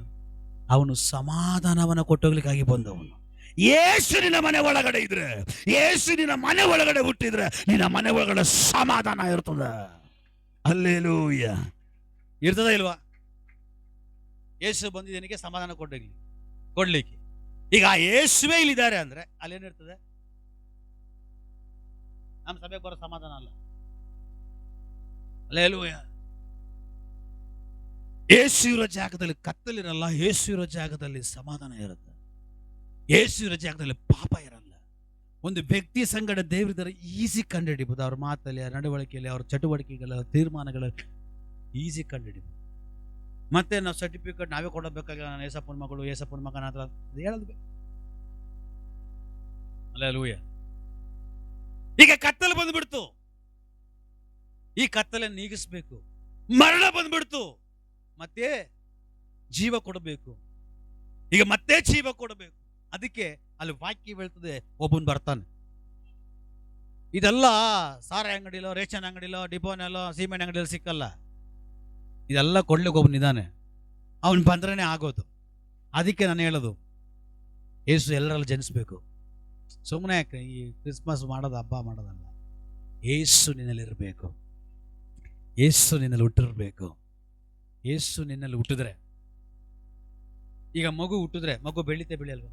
Speaker 1: ಅವನು ಸಮಾಧಾನವನ್ನು ಕೊಟ್ಟೋಗ್ಲಿಕ್ಕಾಗಿ ಬಂದವನು. ಯೇಸು ನಿನ್ನ ಮನೆ ಒಳಗಡೆ ಇದ್ರೆ, ಯೇಸು ನಿನ್ನ ಮನೆ ಒಳಗಡೆ ಹುಟ್ಟಿದ್ರೆ, ನಿನ್ನ ಮನೆ ಒಳಗಡೆ ಸಮಾಧಾನ ಇರ್ತದ. ಹಲ್ಲೆಲೂಯಾ. ಇರ್ತದ ಇಲ್ವಾ? ಯೇಸು ಬಂದಿದ್ದೇನಿಗೆ ಸಮಾಧಾನ ಕೊಡ್ಲಿಕ್ಕೆ. ಈಗ ಯೇಸುವೇ ಇಲ್ಲಿದ್ದಾರೆ ಅಂದ್ರೆ ಅಲ್ಲೇನಿರ್ತದೆ? ನಮ್ಮ ಸಭೆಗೆ ಬರೋ ಸಮಾಧಾನ ಅಲ್ಲ. ಹಲ್ಲೆಲೂಯಾ. ಯೇಸು ಇರೋ ಜಾಗದಲ್ಲಿ ಕತ್ತಲಿರಲ್ಲ, ಯೇಸು ಇರೋ ಜಾಗದಲ್ಲಿ ಸಮಾಧಾನ ಇರುತ್ತೆ. ಯೇಸು ಇರೋ ಜಾಗದಲ್ಲಿ ಪಾಪ ಇರಲ್ಲ. ಒಂದು ವ್ಯಕ್ತಿ ಸಂಗಡ ದೇವರಿದ್ದಾರೆ ಈಸಿ ಕಂಡುಹಿಡಿಬಹುದು. ಅವ್ರ ಮಾತಲ್ಲಿ, ಅವ್ರ ನಡವಳಿಕೆಯಲ್ಲಿ, ಅವ್ರ ಚಟುವಟಿಕೆಗಳ ತೀರ್ಮಾನಗಳಲ್ಲಿ ಈಸಿ ಕಂಡುಹಿಡಿಬಹುದು. ಮತ್ತೆ ನಾವು ಸರ್ಟಿಫಿಕೇಟ್ ನಾವೇ ಕೊಡಬೇಕಾಗಿಲ್ಲ. ನಾನು ಏಸಪ್ಪನ ಮಗಳು, ಏಸಪ್ಪನ ಮಗನ ಹತ್ರ ಹೇಳೋದು ಬೇಕು. ಹಲ್ಲೆಲೂಯಾ. ಈಗ ಕತ್ತಲೆ ಬಂದ್ಬಿಡ್ತು, ಈ ಕತ್ತಲೆ ನೀಗಿಸ್ಬೇಕು. ಮರಣ ಬಂದ್ಬಿಡ್ತು, ಮತ್ತೆ ಜೀವ ಕೊಡಬೇಕು. ಈಗ ಮತ್ತೆ ಜೀವ ಕೊಡಬೇಕು. ಅದಕ್ಕೆ ಅಲ್ಲಿ ವಾಕ್ಯ ಹೇಳ್ತದೆ, ಒಬ್ಬನ್ ಬರ್ತಾನೆ. ಇದೆಲ್ಲ ಸಾರೆ ಅಂಗಡಿಲೋ, ರೇಷನ್ ಅಂಗಡಿಲೋ, ಡಿಪೋನಲ್ಲೋ, ಸಿಮೆಂಟ್ ಅಂಗಡಿಲೋ ಸಿಕ್ಕಲ್ಲ. ಇದೆಲ್ಲ ಕೊಡ್ಲಿಕ್ಕೆ ಒಬ್ಬನಿದ್ದಾನೆ, ಅವನು ಬಂದ್ರೇನೆ ಆಗೋದು. ಅದಕ್ಕೆ ನಾನು ಹೇಳೋದು, ಯೇಸು ಎಲ್ಲರಲ್ಲಿ ಜನಿಸ್ಬೇಕು. ಸುಮ್ಮನೆ ಈ ಕ್ರಿಸ್ಮಸ್ ಮಾಡೋದು, ಹಬ್ಬ ಮಾಡೋದಲ್ಲ. ಯೇಸು ನಿನ್ನಲ್ಲಿರಬೇಕು, ಯೇಸು ನಿನ್ನಲ್ಲಿ ಹುಟ್ಟಿರ್ಬೇಕು. ಯೇಸು ನಿನ್ನಲ್ಲಿ ಹುಟ್ಟಿದ್ರೆ, ಈಗ ಮಗು ಹುಟ್ಟಿದ್ರೆ ಮಗು ಬೆಳೆಯಲ್ವ?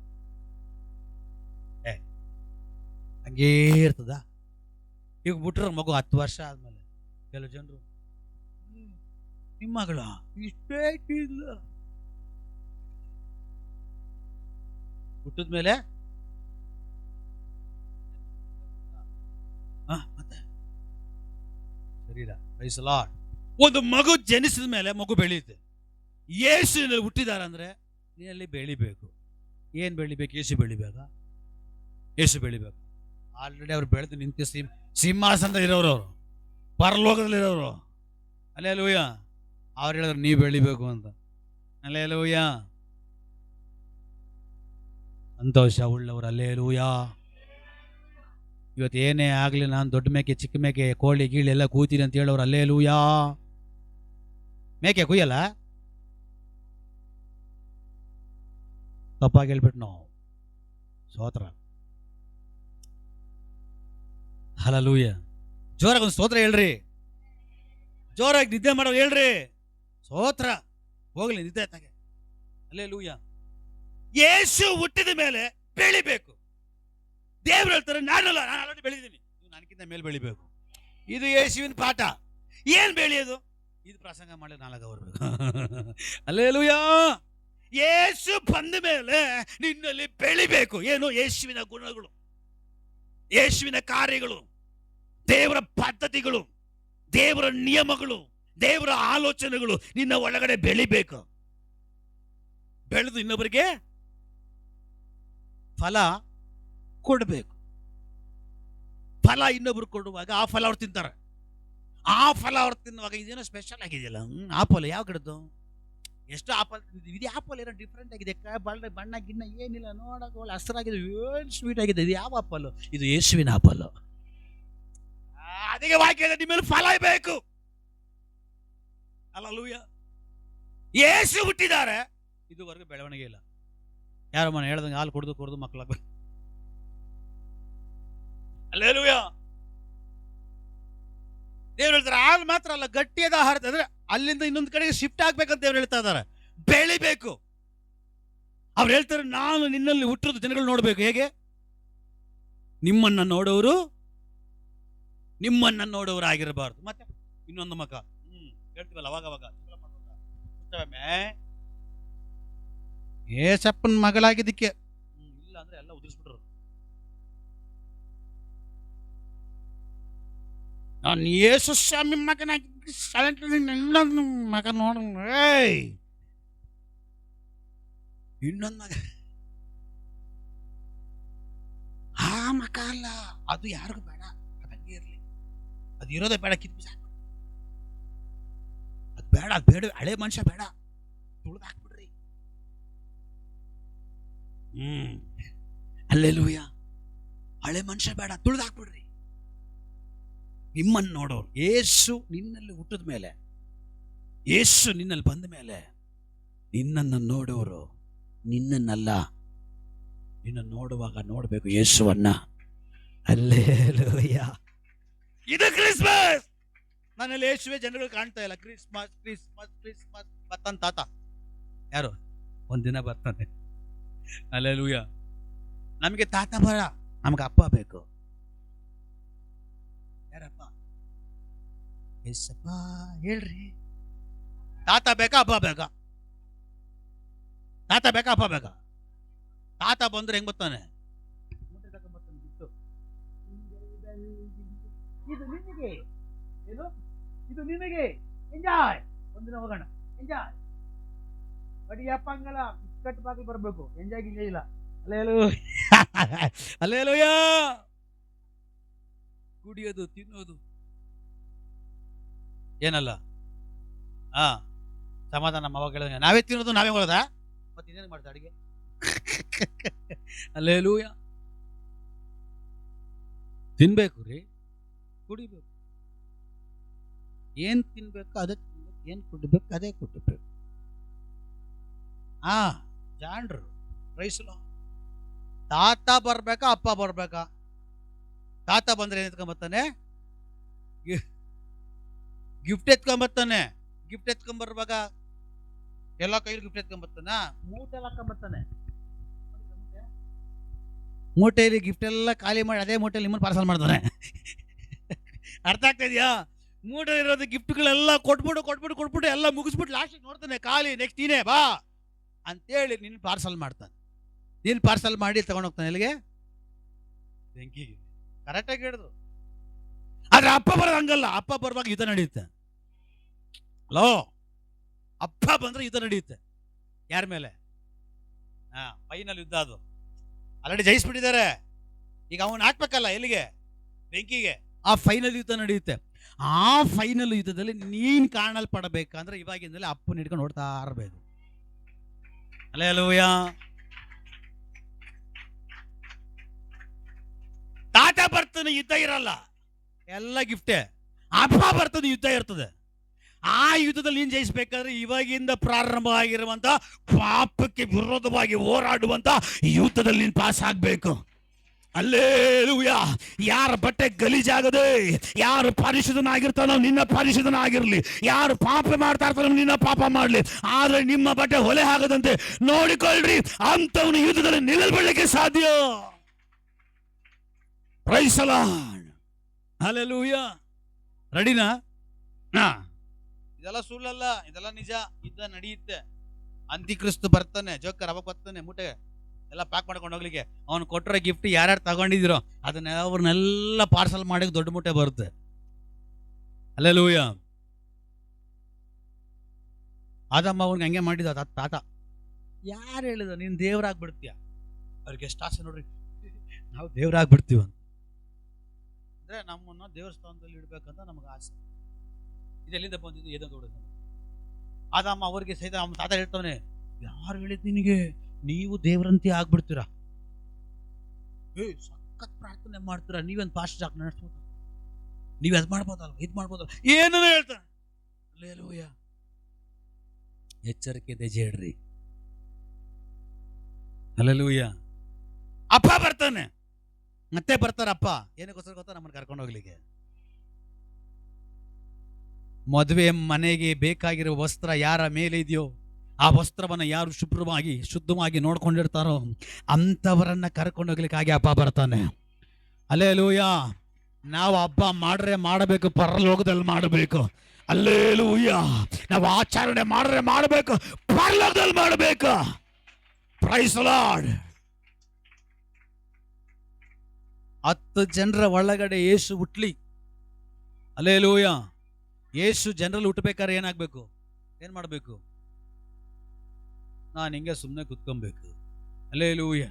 Speaker 1: ಹಂಗೇ ಇರ್ತದ? ಈಗ ಬಿಟ್ರೆ ಮಗು 10 ವರ್ಷ ಆದ್ಮೇಲೆ ಕೆಲವು ಜನರು, ನಿಮ್ಮ ಮಗಳ ಇಷ್ಟೇ ಇಲ್ಲ, ಹುಟ್ಟಿದ್ಮೇಲೆ ಮತ್ತೆ ಶರೀರ ಬಯಸಲಾಡ್. ಒಂದು ಮಗು ಜನಿಸಿದ ಮೇಲೆ ಮಗು ಬೆಳೆಯುತ್ತೆ. ಯೇಸುವಿನಲ್ಲಿ ಹುಟ್ಟಿದಾರ ಅಂದ್ರೆ ನೀನಲ್ಲಿ ಬೆಳಿಬೇಕು. ಏನ್ ಬೆಳಿಬೇಕು? ಯೇಸು ಬೆಳಿಬೇಕಾ? ಯೇಸು ಬೆಳಿಬೇಕು. ಆಲ್ರೆಡಿ ಅವ್ರು ಬೆಳೆದು ನಿಂತು ಸಿಂಹಾಸನದಲ್ಲಿ ಇರೋರು, ಅವರು ಪರಲೋಕದಲ್ಲಿರೋರು. ಹಲ್ಲೆಲೂಯಾ. ಅವ್ರು ಹೇಳಿದ್ರು ನೀವು ಬೆಳಿಬೇಕು ಅಂತ. ಹಲ್ಲೆಲೂಯಾ. ಸಂತೋಷ ಉಳ್ಳವರು ಅಲ್ಲೇಲೂಯಾ. ಇವತ್ತು ಏನೇ ಆಗಲಿ ನಾನು ದೊಡ್ಡ ಮೇಕೆ ಚಿಕ್ಕ ಮೇಕೆ ಕೋಳಿ ಗೀಳಿ ಎಲ್ಲ ಕೂತೀನಿ ಅಂತ ಹೇಳೋರು ಅಲ್ಲೇಲೂಯಾ. ಮೇಕೆ ಕುಯ್ಯಲ್ಲ, ತಪ್ಪಾಗಿ ಹೇಳ್ಬಿಟ್ಟು ನಾವು ಸ್ತೋತ್ರ. ಹಲ್ಲೆಲೂಯ. ಜೋರಾಗಿ ಒಂದು ಸ್ತೋತ್ರ ಹೇಳ್ರಿ. ಜೋರಾಗಿ ನಿದ್ದೆ ಮಾಡೋರು ಹೇಳ್ರಿ ಸ್ತೋತ್ರ. ಹೋಗ್ಲಿ ನಿದ್ದೆ ತಾಗೆ. ಹಲ್ಲೆಲೂಯ. ಯೇಸು ಹುಟ್ಟಿದ ಮೇಲೆ ಬೆಳಿಬೇಕು. ದೇವ್ರು ಹೇಳ್ತಾರೆ ನಾನಲ್ಲ, ನಾನು ಆಲ್ರೆಡಿ ಬೆಳೆದಿದ್ದೀನಿ, ನೀವು ನನಗಿಂತ ಮೇಲೆ ಬೆಳಿಬೇಕು. ಇದು ಯೇಸುವಿನ ಪಾಠ. ಏನ್ ಬೆಳೆಯೋದು? ಇದು ಪ್ರಸಂಗ ಮಾಡಿ 4 ಅವರ್ ಬೇಕು. ಹಲ್ಲೆಲೂಯಾ. ಯೇಸು ಬಂದ ಮೇಲೆ ನಿನ್ನಲ್ಲಿ ಬೆಳಿಬೇಕು. ಏನು? ಯೇಸುವಿನ ಗುಣಗಳು, ಯೇಸುವಿನ ಕಾರ್ಯಗಳು, ದೇವರ ಪದ್ಧತಿಗಳು, ದೇವರ ನಿಯಮಗಳು, ದೇವರ ಆಲೋಚನೆಗಳು ನಿನ್ನ ಒಳಗಡೆ ಬೆಳಿಬೇಕು. ಬೆಳೆದು ಇನ್ನೊಬ್ಬರಿಗೆ ಫಲ ಕೊಡಬೇಕು. ಫಲ ಇನ್ನೊಬ್ರು ಕೊಡುವಾಗ ಆ ಫಲ ಅವ್ರು ತಿಂತಾರೆ. ಆ ಫಲ ಅವ್ರು ತಿನ್ನುವಾಗ ಇದೇನೋ ಸ್ಪೆಷಲ್ ಆಗಿದೆಯಲ್ಲ, ಆಪಲ್ ಯಾವ ಗಿಡದ್ದು, ಎಷ್ಟು ಆಪಲ್ ತಿಂದಿದ್ದೀವಿ, ಇದು ಆಪಲ್ ಏನೋ ಡಿಫ್ರೆಂಟ್ ಆಗಿದೆ, ಬಣ್ಣ ಗಿಣ್ಣ ಏನಿಲ್ಲ, ನೋಡಕ್ಕೆ ಒಳ್ಳೆ ಹಸಿರಾಗಿದೆ, ಏನು ಸ್ವೀಟ್ ಆಗಿದೆ, ಇದು ಯಾವ ಆಪಲ್? ಇದು ಯೇಸುವಿನ ಆಪಲ್. ಅದಕ್ಕೆ ವಾಕ್ಯದ ನಿಮ್ಮ ಮೇಲೆ ಫಲ ಬೇಕು. ಹಲ್ಲೆಲೂಯ. ಯೇಸು ಹುಟ್ಟಿದ್ದಾರೆ, ಇದುವರೆಗೂ ಬೆಳವಣಿಗೆ ಇಲ್ಲ. ಯಾರೋ ಮನೆ ಹೇಳ್ದಂಗೆ ಹಾಲು ಕುಡಿದು ಮಕ್ಕಳಾಗ. ಹಲ್ಲೆಲೂಯ. ದೇವ್ರು ಹೇಳ್ತಾರೆ ಹಾಲು ಮಾತ್ರ ಅಲ್ಲ, ಗಟ್ಟಿಯಾದ ಆಹಾರ ಅಂದ್ರೆ ಅಲ್ಲಿಂದ ಇನ್ನೊಂದು ಕಡೆಗೆ ಶಿಫ್ಟ್ ಆಗ್ಬೇಕಂತ ದೇವ್ರು ಹೇಳ್ತಾ ಇದ್ದಾರೆ. ಬೆಳಿಬೇಕು. ಅವ್ರು ಹೇಳ್ತಾರೆ ನಾನು ನಿನ್ನಲ್ಲಿ ಹುಟ್ಟಿರೋದು ಜನಗಳು ನೋಡ್ಬೇಕು. ಹೇಗೆ? ನಿಮ್ಮನ್ನ ನೋಡೋರು ಆಗಿರಬಾರ್ದು. ಮತ್ತೆ ಇನ್ನೊಂದು ಮಗ ಹೇಳ್ತೀವಲ್ಲ ಅವಾಗ ಏಸಪ್ಪನ ಮಗಳಾಗಿದ್ದಕ್ಕೆ ಇಲ್ಲ ಅಂದ್ರೆ ಎಲ್ಲ ಉದುರಿಸ್ಬಿಟ್ರು. ನಾನು ಯೇಸು ಸ್ವಾಮಿ ಮಗನಾಗಿ ಇನ್ನೊಂದು ಮಗ ನೋಡ, ಇನ್ನೊಂದು ಮಗ ಆ ಮಗ ಅಲ್ಲ, ಅದು ಯಾರಿಗೂ ಬೇಡ, ಅದು ಹಂಗೆ ಇರ್ಲಿ, ಅದು ಇರೋದೇ ಬೇಡ, ಕಿತ್ತು ಸಾಕ್ಬಿಡ್ರಿ. ಅದು ಬೇಡ, ಅದು ಬೇಡ, ಹಳೆ ಮನುಷ್ಯ ಬೇಡ, ತುಳಿದು ಹಾಕ್ಬಿಡ್ರಿ. ಹಲ್ಲೆಲೂಯ. ಹಳೆ ಮನುಷ್ಯ ಬೇಡ, ತುಳಿದು ಹಾಕ್ಬಿಡ್ರಿ. ನಿಮ್ಮನ್ನು ನೋಡೋರು, ಯೇಸು ನಿನ್ನಲ್ಲಿ ಹುಟ್ಟಿದ ಮೇಲೆ, ಯೇಸು ನಿನ್ನಲ್ಲಿ ಬಂದ ಮೇಲೆ ನಿನ್ನನ್ನು ನೋಡೋರು ನಿನ್ನನ್ನಲ್ಲ, ನಿನ್ನ ನೋಡುವಾಗ ನೋಡಬೇಕು ಯೇಸುವನ್ನ. ಹಲ್ಲೆಲೂಯ. ಇದು ಕ್ರಿಸ್ಮಸ್. ನನ್ನಲ್ಲಿ ಯೇಸುವೆ ಜನಗಳು ಕಾಣ್ತಾ ಇಲ್ಲ. ಕ್ರಿಸ್ಮಸ್ ಕ್ರಿಸ್ಮಸ್ ಕ್ರಿಸ್ಮಸ್ ಬರ್ತಾನೆ ತಾತ. ಯಾರು? ಒಂದಿನ ಬರ್ತಾನೆ. ಹಲ್ಲೆಲೂಯ. ನಮಗೆ ತಾತ ಬೇಡ, ನಮ್ಗೆ ಅಪ್ಪ ಬೇಕು. ಯಾರಪ್ಪ? ಯೇಸಪ್ಪ. ಹೇಳ್ರಿ, ತಾತ ಬೇಕಾ ಅಪ್ಪ ಬೇಕಾ? ತಾತ ಬೇಕಾ ಅಪ್ಪ ಬೇಕಾ? ತಾತ ಬಂದ್ರೆ ಹೆಂಗ್ ಬರ್ತಾನೆ? ಇದು ನಿನಗೆ, ಏನು ಇದು ನಿನಗೆ, ಎಂಜಾಯ್. ಒಂದಿನ ಹೋಗೋಣ, ಎಂಜಾಯ್. ಬಡಿಯಪ್ಪ ಹಂಗಲ್ಲ, ಕಟ್ ಬಾಗಿಲು ಬರಬೇಕು, ಎಂಜಾಯ್ ಗಿಂಜಾಯ್ ಇಲ್ಲ. ಹಲ್ಲೆಲೂಯ. ಕುಡಿಯೋದು ತಿನ್ನೋದು ಏನಲ್ಲ. ಸಮಾಧಾನ ನಮ್ಮ ಅವಾಗ ಹೇಳಿದಂಗೆ ನಾವೇ ತಿನ್ನೋದು ನಾವೇ ಹೋಗೋದ, ಮತ್ತೆ ಇನ್ನೇನು ಮಾಡ್ತಾ ಅಡಿಗೆ? ಹಲ್ಲೆಲೂಯ. ತಿನ್ಬೇಕು ರೀ, ಕುಡಿಬೇಕು. ಏನ್ ತಿನ್ಬೇಕು ಅದೇ ತಿನ್ಬೇಕು, ಏನ್ ಕುಡಿಬೇಕು ಅದೇ ಕುಡಿಬೇಕು. ಜಾಂಡ್ರು ರೈಸಲು ತಾತ ಬರ್ಬೇಕಾ ಅಪ್ಪ ಬರ್ಬೇಕಾ? ತಾತ ಬಂದ್ರೆ ಏನ್ ಎತ್ಕೊಂಬರ್ತಾನೆ? ಗಿಫ್ಟ್ ಎತ್ಕೊಂಬರ್ತಾನೆ. ಗಿಫ್ಟ್ ಎತ್ಕೊಂಬರ್ವಾಗ ಎಲ್ಲ ಕೈಲಿ ಗಿಫ್ಟ್ ಎತ್ಕೊಂಬರ್ತಾನ, ಮೂಟೆ ಎಲ್ಲ ಹಾಕೊಂಬರ್ತಾನೆ. ಮೂಟೆಯಲ್ಲಿ ಗಿಫ್ಟ್ ಎಲ್ಲ ಖಾಲಿ ಮಾಡಿ ಅದೇ ಮೂಟೆಯಲ್ಲಿ ನಿಮ್ಮನ್ನು ಪಾರ್ಸಲ್ ಮಾಡ್ತಾನೆ. ಅರ್ಥ ಆಗ್ತಾ ಇದೆಯಾ? ಮೂಟೆ ಇರೋದು ಗಿಫ್ಟ್ಗಳೆಲ್ಲ ಕೊಟ್ಬಿಟ್ಟು ಎಲ್ಲ ಮುಗಿಸ್ಬಿಟ್ಟು ಲಾಸ್ಟಿಗೆ ನೋಡ್ತಾನೆ ಖಾಲಿ. ನೆಕ್ಸ್ಟ್ ನೀನೇ ಬಾ ಅಂತೇಳಿ ನಿನ್ನ ಪಾರ್ಸಲ್ ಮಾಡ್ತಾನೆ. ನೀನು ಪಾರ್ಸಲ್ ಮಾಡಿ ತಗೊಂಡೋಗ್ತಾನೆ ಎಲ್ಲಿಗೆ? ಬೆಂಕಿಗೆ. ಕರೆಕ್ಟಾಗಿ ಹೇಳಿದ್ರು. ಆದ್ರೆ ಅಪ್ಪ ಬರೋದು ಹಂಗಲ್ಲ. ಅಪ್ಪ ಬರುವಾಗ ಯುದ್ಧ ನಡೆಯುತ್ತೆ. ಹಲೋ, ಅಪ್ಪ ಬಂದ್ರೆ ಯುದ್ಧ ನಡೆಯುತ್ತೆ. ಯಾರ ಮೇಲೆ? ಫೈನಲ್ ಯುದ್ಧ ಅದು. ಆಲ್ರೆಡಿ ಜಯಿಸ್ಬಿಟ್ಟಿದ್ದಾರೆ. ಈಗ ಅವನು ಹಾಕ್ಬೇಕಲ್ಲ ಎಲ್ಲಿಗೆ? ಬೆಂಕಿಗೆ. ಆ ಫೈನಲ್ ಯುದ್ಧ ನಡೆಯುತ್ತೆ. ಆ ಫೈನಲ್ ಯುದ್ಧದಲ್ಲಿ ನೀನ್ ಕಾಣಲ್ಪಡಬೇಕಂದ್ರೆ ಇವಾಗಿಂದಲೇ ಅಪ್ಪನ ಹಿಡ್ಕೊಂಡು ನೋಡ್ತಾ ಇರಬೇಕು. ಹಲ್ಲೆಲೂಯಾ. ಬರ್ತಾನೆ ಯುದ್ಧ ಇರಲ್ಲ, ಎಲ್ಲ ಗಿಫ್ಟೇ. ಅಪ್ಪ ಬರ್ತಾನೆ ಯುದ್ಧ ಇರ್ತದೆ. ಆ ಯುದ್ಧದಲ್ಲಿ ನೀನು ಜಯಿಸ್ಬೇಕಾದ್ರೆ ಇವಾಗಿಂದ ಪ್ರಾರಂಭ ಆಗಿರುವಂತ ಪಾಪಕ್ಕೆ ವಿರೋಧವಾಗಿ ಹೋರಾಡುವಂತ ಯುದ್ಧದಲ್ಲಿ ನೀನು ಪಾಸ್ ಆಗ್ಬೇಕು. ಅಲ್ಲೇಲೂಯಾ. ಯಾರ ಬಟ್ಟೆ ಗಲೀಜಾಗದೆ, ಯಾರು ಪರಿಶುದ್ಧನಾಗಿರ್ತಾನೋ ನಿನ್ನ ಪರಿಶುದ್ಧನಾಗಿರ್ಲಿ, ಯಾರು ಪಾಪ ಮಾಡ್ತಾ ಇರ್ತಾನೋ ನಿನ್ನ ಪಾಪ ಮಾಡ್ಲಿ, ಆದ್ರೆ ನಿಮ್ಮ ಬಟ್ಟೆ ಹೊಲೆ ಆಗದಂತೆ ನೋಡಿಕೊಳ್ಳ್ರಿ. ಅಂತವನು ಯುದ್ಧದಲ್ಲಿ ನಿಲ್ಲಬೀಳಲಿಕ್ಕೆ ಸಾಧ್ಯ. Praise the Lord. ಹಲ್ಲೆಲೂಯಾ. ರೆಡಿನಾ? ಇದೆಲ್ಲ ಸುಳ್ಳಲ್ಲ, ಇದೆಲ್ಲ ನಿಜ. ಯುದ್ಧ ನಡೆಯುತ್ತೆ. ಅಂತಿಕ್ರಿಸ್ತು ಬರ್ತಾನೆ, ಜೋಕರ್ ಅವಾಗ ಬರ್ತಾನೆ, ಮೂಟೆ ಎಲ್ಲ ಪ್ಯಾಕ್ ಮಾಡ್ಕೊಂಡು ಹೋಗ್ಲಿಕ್ಕೆ. ಅವ್ನು ಕೊಟ್ಟರೆ ಗಿಫ್ಟ್ ಯಾರ್ಯಾರು ತಗೊಂಡಿದಿರೋ ಅದನ್ನ ಅವ್ರನ್ನೆಲ್ಲ ಪಾರ್ಸಲ್ ಮಾಡಿ ದೊಡ್ಡ ಮೂಟೆ ಬರುತ್ತೆ. ಹಲ್ಲೆಲೂಯಾ. ಆದಮ್ಮ ಅವ್ನಿಗೆ ಹಂಗೆ ಮಾಡಿದ ತಾತ. ಯಾರು ಹೇಳಿದ ನೀನು ದೇವರಾಗ್ಬಿಡ್ತೀಯ? ಅವ್ರಿಗೆ ಎಷ್ಟು ಆಸೆ ನೋಡ್ರಿ, ನಾವು ದೇವರಾಗ್ಬಿಡ್ತೀವ ಅಂದ್ರೆ ನಮ್ಮನ್ನ ದೇವಸ್ಥಾನದಲ್ಲಿ ಇಡ್ಬೇಕಂತ ನಮಗೆ ಆಸೆ. ಇದೆಲ್ಲಿಂದ ಬಂದಿದ್ದು? ಏನೋ ದೊಡ್ಡದು. ಆದಮ್ಮ ಅವ್ರಿಗೆ ಸಹಿತ ಅವ್ನ ತಾತ ಹೇಳ್ತಾನೆ, ಯಾರು ಹೇಳಿದ್ ನಿನಗೆ ನೀವು ದೇವರಂತೆ ಆಗ್ಬಿಡ್ತೀರಾ? ಸಖತ್ ಪ್ರಾರ್ಥನೆ ಮಾಡ್ತೀರಾ, ನೀವೇನು ಪಾಸ್ಟ್ ಹಾಕಿ ನಡೆಸ್ಬೋದ, ನೀವ್ ಅದ್ ಮಾಡ್ಬೋದಲ್ಲ, ಇದ್ ಮಾಡ್ಬೋದಲ್ಲ, ಏನೋ ಹೇಳ್ತಾನೆ. ಹಲ್ಲೆಲೂಯಾ. ಎಚ್ಚರಿಕೆ ಹೆಜ್ಜೆ ಇಡ್ರಿ. ಹಲ್ಲೆಲೂಯಾ. ಅಪ್ಪ ಬರ್ತಾನೆ, ಮತ್ತೆ ಬರ್ತಾರಪ್ಪ. ಏನಕ್ಕೋಸ್ಕರ ಗೊತ್ತಾ? ನಮ್ಮನ್ನು ಕರ್ಕೊಂಡು ಹೋಗ್ಲಿಕ್ಕೆ. ಮದುವೆ ಮನೆಗೆ ಬೇಕಾಗಿರುವ ವಸ್ತ್ರ ಯಾರ ಮೇಲೆ ಇದೆಯೋ ಆ ವಸ್ತ್ರವನ್ನ ಯಾರು ಶುದ್ಧವಾಗಿ ನೋಡ್ಕೊಂಡಿರ್ತಾರೋ ಅಂತವರನ್ನ ಕರ್ಕೊಂಡು ಹೋಗ್ಲಿಕ್ಕಾಗಿ ಅಪ್ಪ ಬರ್ತಾನೆ. ಹಲ್ಲೆಲೂಯಾ. ನಾವು ಹಬ್ಬ ಮಾಡಬೇಕು, ಪರಲೋಕದಲ್ಲಿ ಮಾಡಬೇಕು. ಹಲ್ಲೆಲೂಯಾ. ನಾವು ಆಚರಣೆ ಮಾಡಬೇಕು, ಪರಲೋಕದಲ್ಲಿ ಮಾಡಬೇಕು. Price the lord. 10 ಜನರ ಒಳಗಡೆ ಯೇಸು ಹುಟ್ಲಿ. ಹಲ್ಲೆಲೂಯಾ. ಯೇಸು ಜನರಲ್ಲಿ ಹುಟ್ಟಬೇಕಾದ್ರೆ ಏನಾಗಬೇಕು? ಏನ್ ಮಾಡಬೇಕು? ನಾನು ಹಿಂಗೆ ಸುಮ್ಮನೆ ಕುತ್ಕೊಬೇಕು. ಹಲ್ಲೆಲೂಯಾ.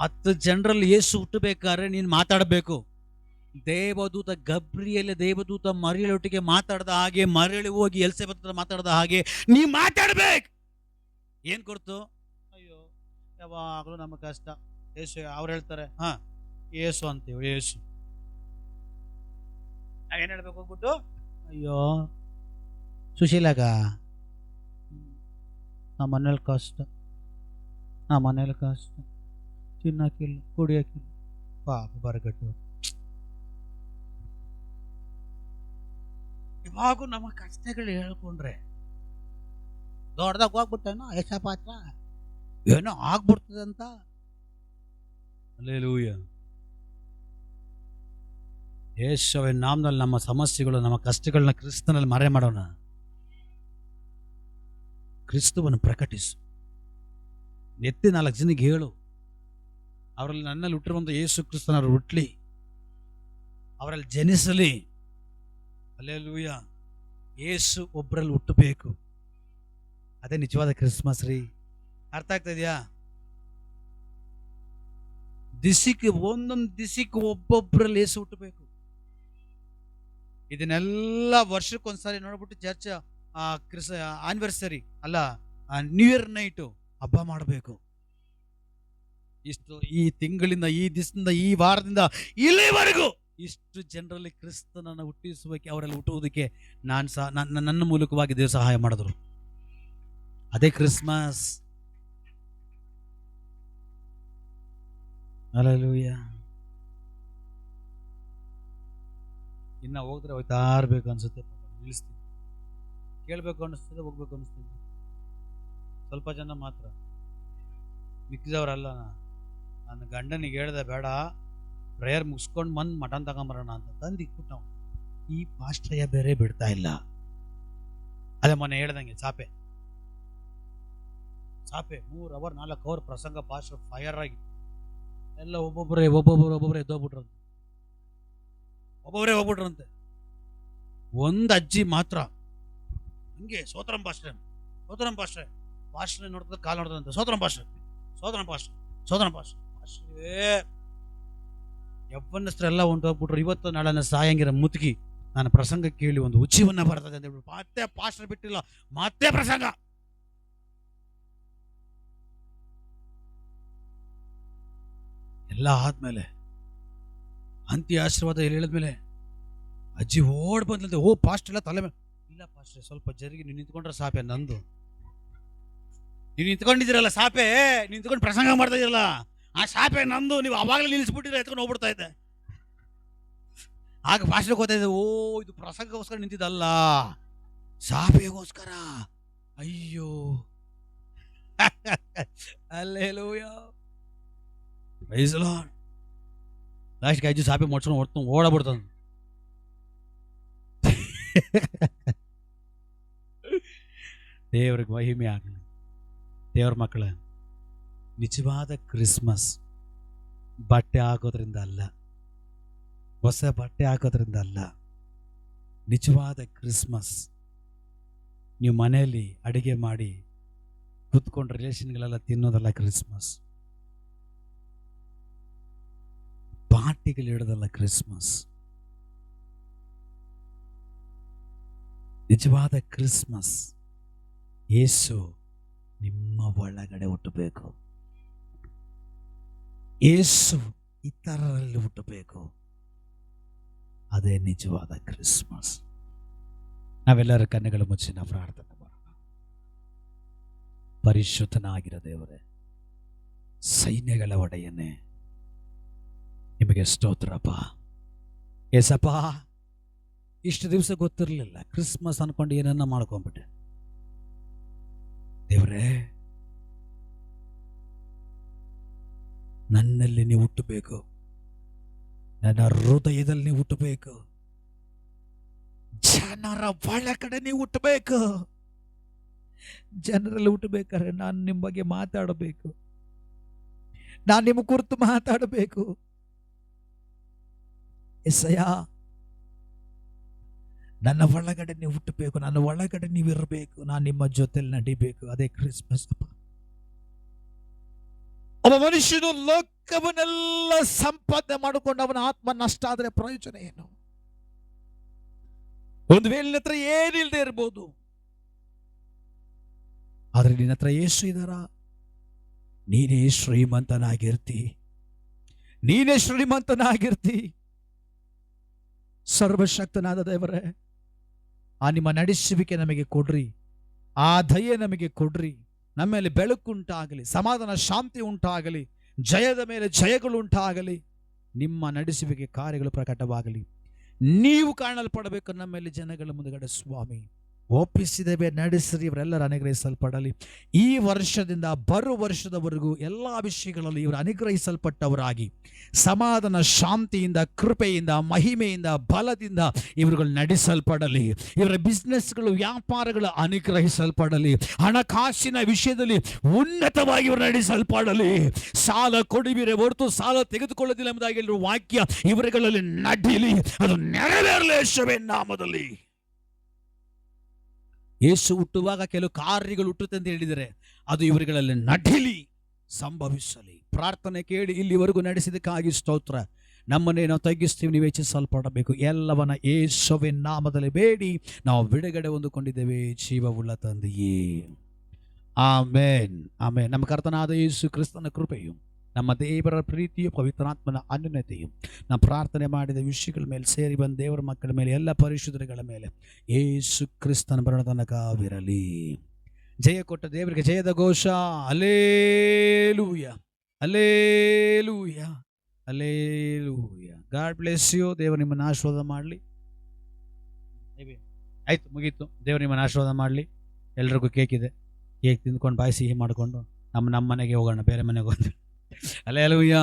Speaker 1: 10 ಜನರಲ್ಲಿ ಯೇಸು ಹುಟ್ಟಬೇಕಾದ್ರೆ ನೀನು ಮಾತಾಡಬೇಕು. ದೇವದೂತ ಗಬ್ರಿಯೇಲ್ ದೇವದೂತ ಮರಿಯಳೊಟ್ಟಿಗೆ ಮಾತಾಡ್ದ ಹಾಗೆ, ಮರಿಯಳು ಹೋಗಿ ಎಲಿಸಬೇತ್ ಮಾತಾಡ್ದ ಹಾಗೆ ನೀ ಮಾತಾಡ್ಬೇಕು. ಏನ್ ಕೊಡ್ತು? ಅಯ್ಯೋ ಯಾವಾಗಲೂ ನಮ್ಮ ಕಷ್ಟ. ಯೇಸು ಅವ್ರು ಹೇಳ್ತಾರೆ, ಯೇಸು ಅಂತೀವಿ, ಯೇಸು. ನಾವೇನ್ ಹೇಳ್ಬೇಕು ಹೋಗ್ಬಿಟ್ಟು? ಅಯ್ಯೋ ಸುಶೀಲಾಗ ನಮ್ಮ ಮನೇಲಿ ಕಷ್ಟ, ತಿನ್ನಕ್ಕಿಲ್ಲ, ಕುಡಿಯಕ್ಕಿಲ್ಲ, ಪಾಪ ಬರಗಟ್ಟು. ಇವಾಗೂ ನಮ್ಮ ಕಷ್ಟಗಳು ಹೇಳ್ಕೊಂಡ್ರೆ ದೊಡ್ಡದಾಗ ಹೋಗ್ಬಿಟ್ಟೇನೋ ಯಶ ಪಾತ್ರ ಏನೋ ಆಗ್ಬಿಡ್ತದಂತ. ಹಲ್ಲೆಲೂಯಾ. ಯೇಸುವಿನ ನಾಮದಲ್ಲಿ ನಮ್ಮ ಸಮಸ್ಯೆಗಳು, ನಮ್ಮ ಕಷ್ಟಗಳನ್ನ ಕ್ರಿಸ್ತನಲ್ಲಿ ಮರೆ ಮಾಡೋಣ. ಕ್ರಿಸ್ತವನ್ನು ಪ್ರಕಟಿಸು. ಎತ್ತಿ 4 ಜನಕ್ಕೆ ಹೇಳು, ಅವರಲ್ಲಿ ನನ್ನಲ್ಲಿ ಹುಟ್ಟಿರುವಂಥ ಯೇಸು ಕ್ರಿಸ್ತನವರು ಹುಟ್ಲಿ, ಅವರಲ್ಲಿ ಜನಿಸಲಿ. ಹಲ್ಲೆಲೂಯಾ. ಯೇಸು ಒಬ್ಬರಲ್ಲಿ ಹುಟ್ಟಬೇಕು. ಅದೇ ನಿಜವಾದ ಕ್ರಿಸ್ಮಸ್ ರೀ. ಅರ್ಥ ಆಗ್ತಾ ಇದೆಯಾ? ಒಂದೊಂದು ದಿಸಿಕ್ಕೆ ಒಬ್ಬೊಬ್ಬರಲ್ಲಿ ಯೇಸು ಹುಟ್ಟಬೇಕು. ಇದನ್ನೆಲ್ಲ ವರ್ಷಕ್ಕೊಂದ್ಸರಿ ನೋಡ್ಬಿಟ್ಟು ಚರ್ಚ್ ಆನಿವರ್ಸರಿ ಅಲ್ಲ, ನ್ಯೂ ಇಯರ್ ನೈಟು ಹಬ್ಬ ಮಾಡಬೇಕು. ಇಷ್ಟು ಈ ತಿಂಗಳಿಂದ, ಈ ದಿವಸದಿಂದ, ಈ ವಾರದಿಂದ ಇಲ್ಲಿವರೆಗೂ ಇಷ್ಟು ಜನರಲ್ಲಿ ಕ್ರಿಸ್ತನನ್ನು ಹುಟ್ಟಿಸುವಕ್ಕೆ, ಅವರಲ್ಲಿ ಹುಟ್ಟುವುದಕ್ಕೆ ನನ್ನ ಮೂಲಕವಾಗಿ ದೇವರು ಸಹಾಯ ಮಾಡಿದ್ರು. ಅದೇ ಕ್ರಿಸ್ಮಸ್. ಹಲ್ಲೆಲೂಯಾ. ಇನ್ನ ಹೋದ್ರೆ ಹೋಯ್ತಾ ಇರ್ಬೇಕು ಅನ್ಸುತ್ತೆ. ನಿಲ್ಲಿಸ್ತೀನಿ. ಕೇಳಬೇಕು ಅನಿಸ್ತದೆ, ಹೋಗ್ಬೇಕು ಅನಿಸ್ತದೆ. ಸ್ವಲ್ಪ ಜನ ಮಾತ್ರ, ಮಿಕ್ಕಿದವರಲ್ಲ. ನನ್ನ ಗಂಡನಿಗೆ ಹೇಳ್ದೆ, ಬೇಡ ಪ್ರೇಯರ್ ಮುಗಿಸ್ಕೊಂಡು ಬಂದು ಮಟನ್ ತಗೊಂಬರೋಣ ಅಂತ ತಂದು ಇಟ್ಬಿಟ್ಟು ನಾವು ಈ ಪಾಸ್ಟ್ರಯ್ಯ ಬೇರೆ ಬಿಡ್ತಾ ಇಲ್ಲ. ಅದೇ ಮೊನ್ನೆ ಹೇಳ್ದಂಗೆ ಚಾಪೆ 3 ಅವರ್ 4 ಅವರ್ ಪ್ರಸಂಗ, ಪಾಸ್ಟರ್ ಫೈರ್ ಆಗಿ ಎಲ್ಲ ಒಬ್ಬೊಬ್ಬರೇ ಎದ್ದೋಗ್ಬಿಟ್ರಂತೆ. ಹೋಗ್ಬಿಟ್ರಂತೆ. ಒಂದು ಅಜ್ಜಿ ಮಾತ್ರ ಹಂಗೆ ಸೋತ್ರಂ ಪಾಸ್ಟ್ರೆ ನೋಡ್ತದೆ, ಕಾಲು ನೋಡ್ತದಂತೆ. ಸೋತ್ರಂ ಪಾಸ್ಟ್ರೆ ಯವ್ವನಸ್ಥರೆಲ್ಲ ಹೊಂಟೋಗ್ಬಿಟ್ರು. ಇವತ್ತು ನಾಳೆ ಸಾಯಂಗಿರ ಮುದುಕಿ ನಾನು ಪ್ರಸಂಗ ಕೇಳಿ ಒಂದು ಉಚಿವನ್ನ ಬರ್ತದೆ ಅಂತ ಹೇಳ್ಬಿಟ್ಟು ಮತ್ತೆ ಪಾಸ್ಟರ್ ಬಿಟ್ಟಿಲ್ಲ, ಮತ್ತೆ ಪ್ರಸಂಗ. ಎಲ್ಲ ಆದ್ಮೇಲೆ ಅಂತ್ಯ ಆಶೀರ್ವಾದ ಹೇಳಿದ್ಮೇಲೆ ಅಜ್ಜಿ ಓಡ್ ಬಂದ್ಲಂತೆ. ಓ ಪಾಸ್ಟ್ ಎಲ್ಲ ತಲೆ ಮೇಲೆ. ಇಲ್ಲ ಪಾಸ್ಟ್ರೆ, ಸ್ವಲ್ಪ ಜರುಗಿ ನೀವು ನಿಂತ್ಕೊಂಡ್ರೆ ಸಾಪೆ ನಂದು. ನೀವು ನಿಂತ್ಕೊಂಡಿದ್ದೀರಲ್ಲ ಸಾಪೆ, ನಿಂತ್ಕೊಂಡು ಪ್ರಸಂಗ ಮಾಡ್ತಾ ಇದ್ದೀರಲ್ಲ, ಆ ಸಾಪೆ ನಂದು. ನೀವು ಅವಾಗಲೇ ನಿಲ್ಲಿಸ್ಬಿಟ್ಟಿದ್ರೆ ಎತ್ಕೊಂಡು ಹೋಗ್ಬಿಡ್ತಾ ಇದ್ದೆ. ಆಗ ಪಾಸ್ಟ್ರಿಗೆ ಗೊತ್ತಾಯಿದೆ, ಓ ಇದು ಪ್ರಸಂಗಕ್ಕೋಸ್ಕರ ನಿಂತಿದ್ದಲ್ಲ, ಸಾಪೆಗೋಸ್ಕರ. ಅಯ್ಯೋ ಹಲ್ಲೆಲೂಯಾ, ಪ್ರೈಸ್ ದಿ ಲಾರ್ಡ್. ಲಾಸ್ಟ್ಗೆ ಅಜ್ಜಿ ಸಾಪೆ ಮುಡ್ಸ್ಕೊಂಡು ಓಡಬಿಡ್ತಾನೆ. ದೇವ್ರಿಗೆ ಮಹಿಮೆ ಆಗಲಿ. ದೇವ್ರ ಮಕ್ಕಳ, ನಿಜವಾದ ಕ್ರಿಸ್ಮಸ್ ಬಟ್ಟೆ ಹಾಕೋದ್ರಿಂದ ಅಲ್ಲ, ಹೊಸ ಬಟ್ಟೆ ಹಾಕೋದ್ರಿಂದ ಅಲ್ಲ. ನಿಜವಾದ ಕ್ರಿಸ್ಮಸ್ ನೀವು ಮನೆಯಲ್ಲಿ ಅಡಿಗೆ ಮಾಡಿ ಕೂತ್ಕೊಂಡು ರಿಲೇಷನ್ಗಳೆಲ್ಲ ತಿನ್ನೋದಲ್ಲ ಕ್ರಿಸ್ಮಸ್. ಪಾರ್ಟಿಗಳಿಡೋದಲ್ಲ ಕ್ರಿಸ್ಮಸ್. ನಿಜವಾದ ಕ್ರಿಸ್ಮಸ್ ಯೇಸು ನಿಮ್ಮ ಒಳಗಡೆ ಹುಟ್ಟಬೇಕು. ಯೇಸು ಇತರರಲ್ಲಿ ಹುಟ್ಟಬೇಕು. ಅದೇ ನಿಜವಾದ ಕ್ರಿಸ್ಮಸ್. ನಾವೆಲ್ಲರ ಕಣ್ಣುಗಳ ಮುಚ್ಚಿ ನಾವು ಪ್ರಾರ್ಥನೆ ಮಾಡೋಣ. ಪರಿಶುದ್ಧನಾಗಿರೋ ದೇವರೇ, ಸೈನ್ಯಗಳ ಒಡೆಯನೇ, ನಿಮಗೆ ಸ್ತೋತ್ರಪ್ಪ. ಏಸಪ್ಪ, ಇಷ್ಟು ದಿವಸ ಗೊತ್ತಿರಲಿಲ್ಲ, ಕ್ರಿಸ್ಮಸ್ ಅನ್ಕೊಂಡು ಏನನ್ನ ಮಾಡ್ಕೊಂಡ್ಬಿಟ್ಟೆ ದೇವರೇ. ನನ್ನಲ್ಲಿ ನೀವು ಹುಟ್ಟಬೇಕು, ನನ್ನ ಹೃದಯದಲ್ಲಿ ನೀವು ಹುಟ್ಟಬೇಕು, ಜನರ ಒಳಗಡೆ ನೀವು ಹುಟ್ಟಬೇಕು. ಜನರಲ್ಲಿ ಹುಟ್ಟಬೇಕಾದ್ರೆ ನಾನು ನಿಮ್ಮ ಬಗ್ಗೆ ಮಾತಾಡಬೇಕು, ನಾನು ನಿಮ್ಮ ಕುರಿತು ಮಾತಾಡಬೇಕು. ಎಸ್ಸಯ್ಯ, ನನ್ನ ಒಳಗಡೆ ನೀವು ಹುಟ್ಟಬೇಕು, ನನ್ನ ಒಳಗಡೆ ನೀವು ಇರಬೇಕು, ನಾನು ನಿಮ್ಮ ಜೊತೆಲಿ ನಡಿಬೇಕು. ಅದೇ ಕ್ರಿಸ್ಮಸ್. ಒಬ್ಬ ಮನುಷ್ಯನು ಲೋಕವನ್ನೆಲ್ಲ ಸಂಪಾದನೆ ಮಾಡಿಕೊಂಡು ಅವನ ಆತ್ಮ ನಷ್ಟ ಆದ್ರೆ ಪ್ರಯೋಜನ ಏನು? ಒಂದು ವೇಳೆ ನಿನ್ನ ಹತ್ರ ಏನಿಲ್ಲದೆ ಇರ್ಬೋದು, ಆದ್ರೆ ನಿನ್ನ ಹತ್ರ ಯೇಸು ಇದ್ದಾರ, ನೀನೇ ಶ್ರೀಮಂತನಾಗಿರ್ತಿ, ನೀನೇ ಶ್ರೀಮಂತನಾಗಿರ್ತಿ. ಸರ್ವಶಕ್ತನಾದ ದೇವರೇ, ಆ ನಿಮ್ಮ ನಡೆಸುವಿಕೆ ನಮಗೆ ಕೊಡ್ರಿ, ಆ ದಯೆ ನಮಗೆ ಕೊಡ್ರಿ. ನಮ್ಮ ಮೇಲೆ ಬೆಳಕುಂಟಾಗಲಿ, ಸಮಾಧಾನ ಶಾಂತಿ ಉಂಟಾಗಲಿ, ಜಯದ ಮೇಲೆ ಜಯಗಳು ಉಂಟಾಗಲಿ, ನಿಮ್ಮ ನಡೆಸುವಿಕೆ ಕಾರ್ಯಗಳು ಪ್ರಕಟವಾಗಲಿ. ನೀವು ಕಾಣಲ್ಪಡಬೇಕು ನಮ್ಮ ಮೇಲೆ ಜನಗಳ ಮುಂದುಗಡೆ. ಸ್ವಾಮಿ, ಒಪ್ಪಿಸಿದ್ದೇವೆ, ನಡೆಸಿರಿ, ಇವರೆಲ್ಲರೂ ಅನುಗ್ರಹಿಸಲ್ಪಡಲಿ. ಈ ವರ್ಷದಿಂದ ಬರುವ ವರ್ಷದವರೆಗೂ ಎಲ್ಲ ವಿಷಯಗಳಲ್ಲಿ ಇವರು ಅನುಗ್ರಹಿಸಲ್ಪಟ್ಟವರಾಗಿ ಸಮಾಧಾನ ಶಾಂತಿಯಿಂದ, ಕೃಪೆಯಿಂದ, ಮಹಿಮೆಯಿಂದ, ಬಲದಿಂದ ಇವರುಗಳು ನಡೆಸಲ್ಪಡಲಿ. ಇವರ ಬಿಸ್ನೆಸ್ಗಳು, ವ್ಯಾಪಾರಗಳು ಅನುಗ್ರಹಿಸಲ್ಪಡಲಿ. ಹಣಕಾಸಿನ ವಿಷಯದಲ್ಲಿ ಉನ್ನತವಾಗಿ ಇವರು ನಡೆಸಲ್ಪಡಲಿ. ಸಾಲ ಕೊಡುವಿರೆ ಹೊರತು ಸಾಲ ತೆಗೆದುಕೊಳ್ಳೋದಿಲ್ಲ ಎಂಬುದಾಗಿ ಹೇಳಿರುವ ವಾಕ್ಯ ಇವರುಗಳಲ್ಲಿ ನಡೀಲಿ, ಅದು ನೆರವೇರಲಿ ಯೇಸುವಿನ ನಾಮದಲ್ಲಿ. ಯೇಸು ಹುಟ್ಟುವಾಗ ಕೆಲವು ಕಾರ್ಯಗಳು ಹುಟ್ಟುತ್ತೆ ಅಂತ ಹೇಳಿದರೆ, ಅದು ಇವರುಗಳಲ್ಲಿ ನಡೀಲಿ, ಸಂಭವಿಸಲಿ. ಪ್ರಾರ್ಥನೆ ಕೇಳಿ ಇಲ್ಲಿವರೆಗೂ ನಡೆಸಿದಕ್ಕಾಗಿ ಸ್ತೋತ್ರ. ನಮ್ಮನ್ನೇ ನಾವು ತಗ್ಗಿಸ್ತೀವಿ, ನೀವು ಹೆಚ್ಚಿಸಲ್ಪಡಬೇಕು. ಎಲ್ಲವನ್ನ ಯೇಸುವಿನ ನಾಮದಲ್ಲಿ ಬೇಡಿ ನಾವು ಬಿಡುಗಡೆ ಹೊಂದಿಕೊಂಡಿದ್ದೇವೆ, ಜೀವವುಳ್ಳ ತಂದೆಯೇ. ಆಮೇನ್, ಆಮೇನ್. ನಮ್ಮ ಕರ್ತನಾದ ಯೇಸು ಕ್ರಿಸ್ತನ ಕೃಪೆಯು, ನಮ್ಮ ದೇವರ ಪ್ರೀತಿಯು, ಪವಿತ್ರಾತ್ಮನ ಅನ್ಯೋನ್ಯತೆಯು ನಾವು ಪ್ರಾರ್ಥನೆ ಮಾಡಿದ ವಿಷಯಗಳ ಮೇಲೆ ಸೇರಿ ಬಂದ ದೇವರ ಮಕ್ಕಳ ಮೇಲೆ, ಎಲ್ಲ ಪರಿಶುದ್ಧಗಳ ಮೇಲೆ ಯೇಸು ಕ್ರಿಸ್ತನ ಬರೋಣ ತನಕವಿರಲಿ. ಜಯ ಕೊಟ್ಟ ದೇವರಿಗೆ ಜಯದ ಘೋಷ. Hallelujah, hallelujah, hallelujah. God bless you. ದೇವರು ನಿಮ್ಮನ್ನು ಆಶೀರ್ವಾದ ಮಾಡಲಿ. ಆಯ್ತು, ಮುಗೀತು. ದೇವರು ನಿಮ್ಮನ್ನು ಆಶೀರ್ವಾದ ಮಾಡಲಿ. ಎಲ್ರಿಗೂ ಕೇಕ್ ಇದೆ, ಕೇಕ್ ತಿಂದ್ಕೊಂಡು ಬಾಯಿ ಸಿಹಿ ಮಾಡಿಕೊಂಡು ನಮ್ಮ ಮನೆಗೆ ಹೋಗೋಣ, ಬೇರೆ ಮನೆಗೆ ಹೋಗೋಣ. ಹಲ್ಲೆಲೂಯಾ.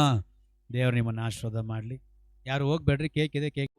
Speaker 1: ದೇವರು ನಿಮ್ಮನ್ನು ಆಶೀರ್ವಾದ ಮಾಡಲಿ. ಯಾರು ಹೋಗ್ಬೇಡ್ರಿ, ಕೇಕ್ ಇದೆ, ಕೇಕ್.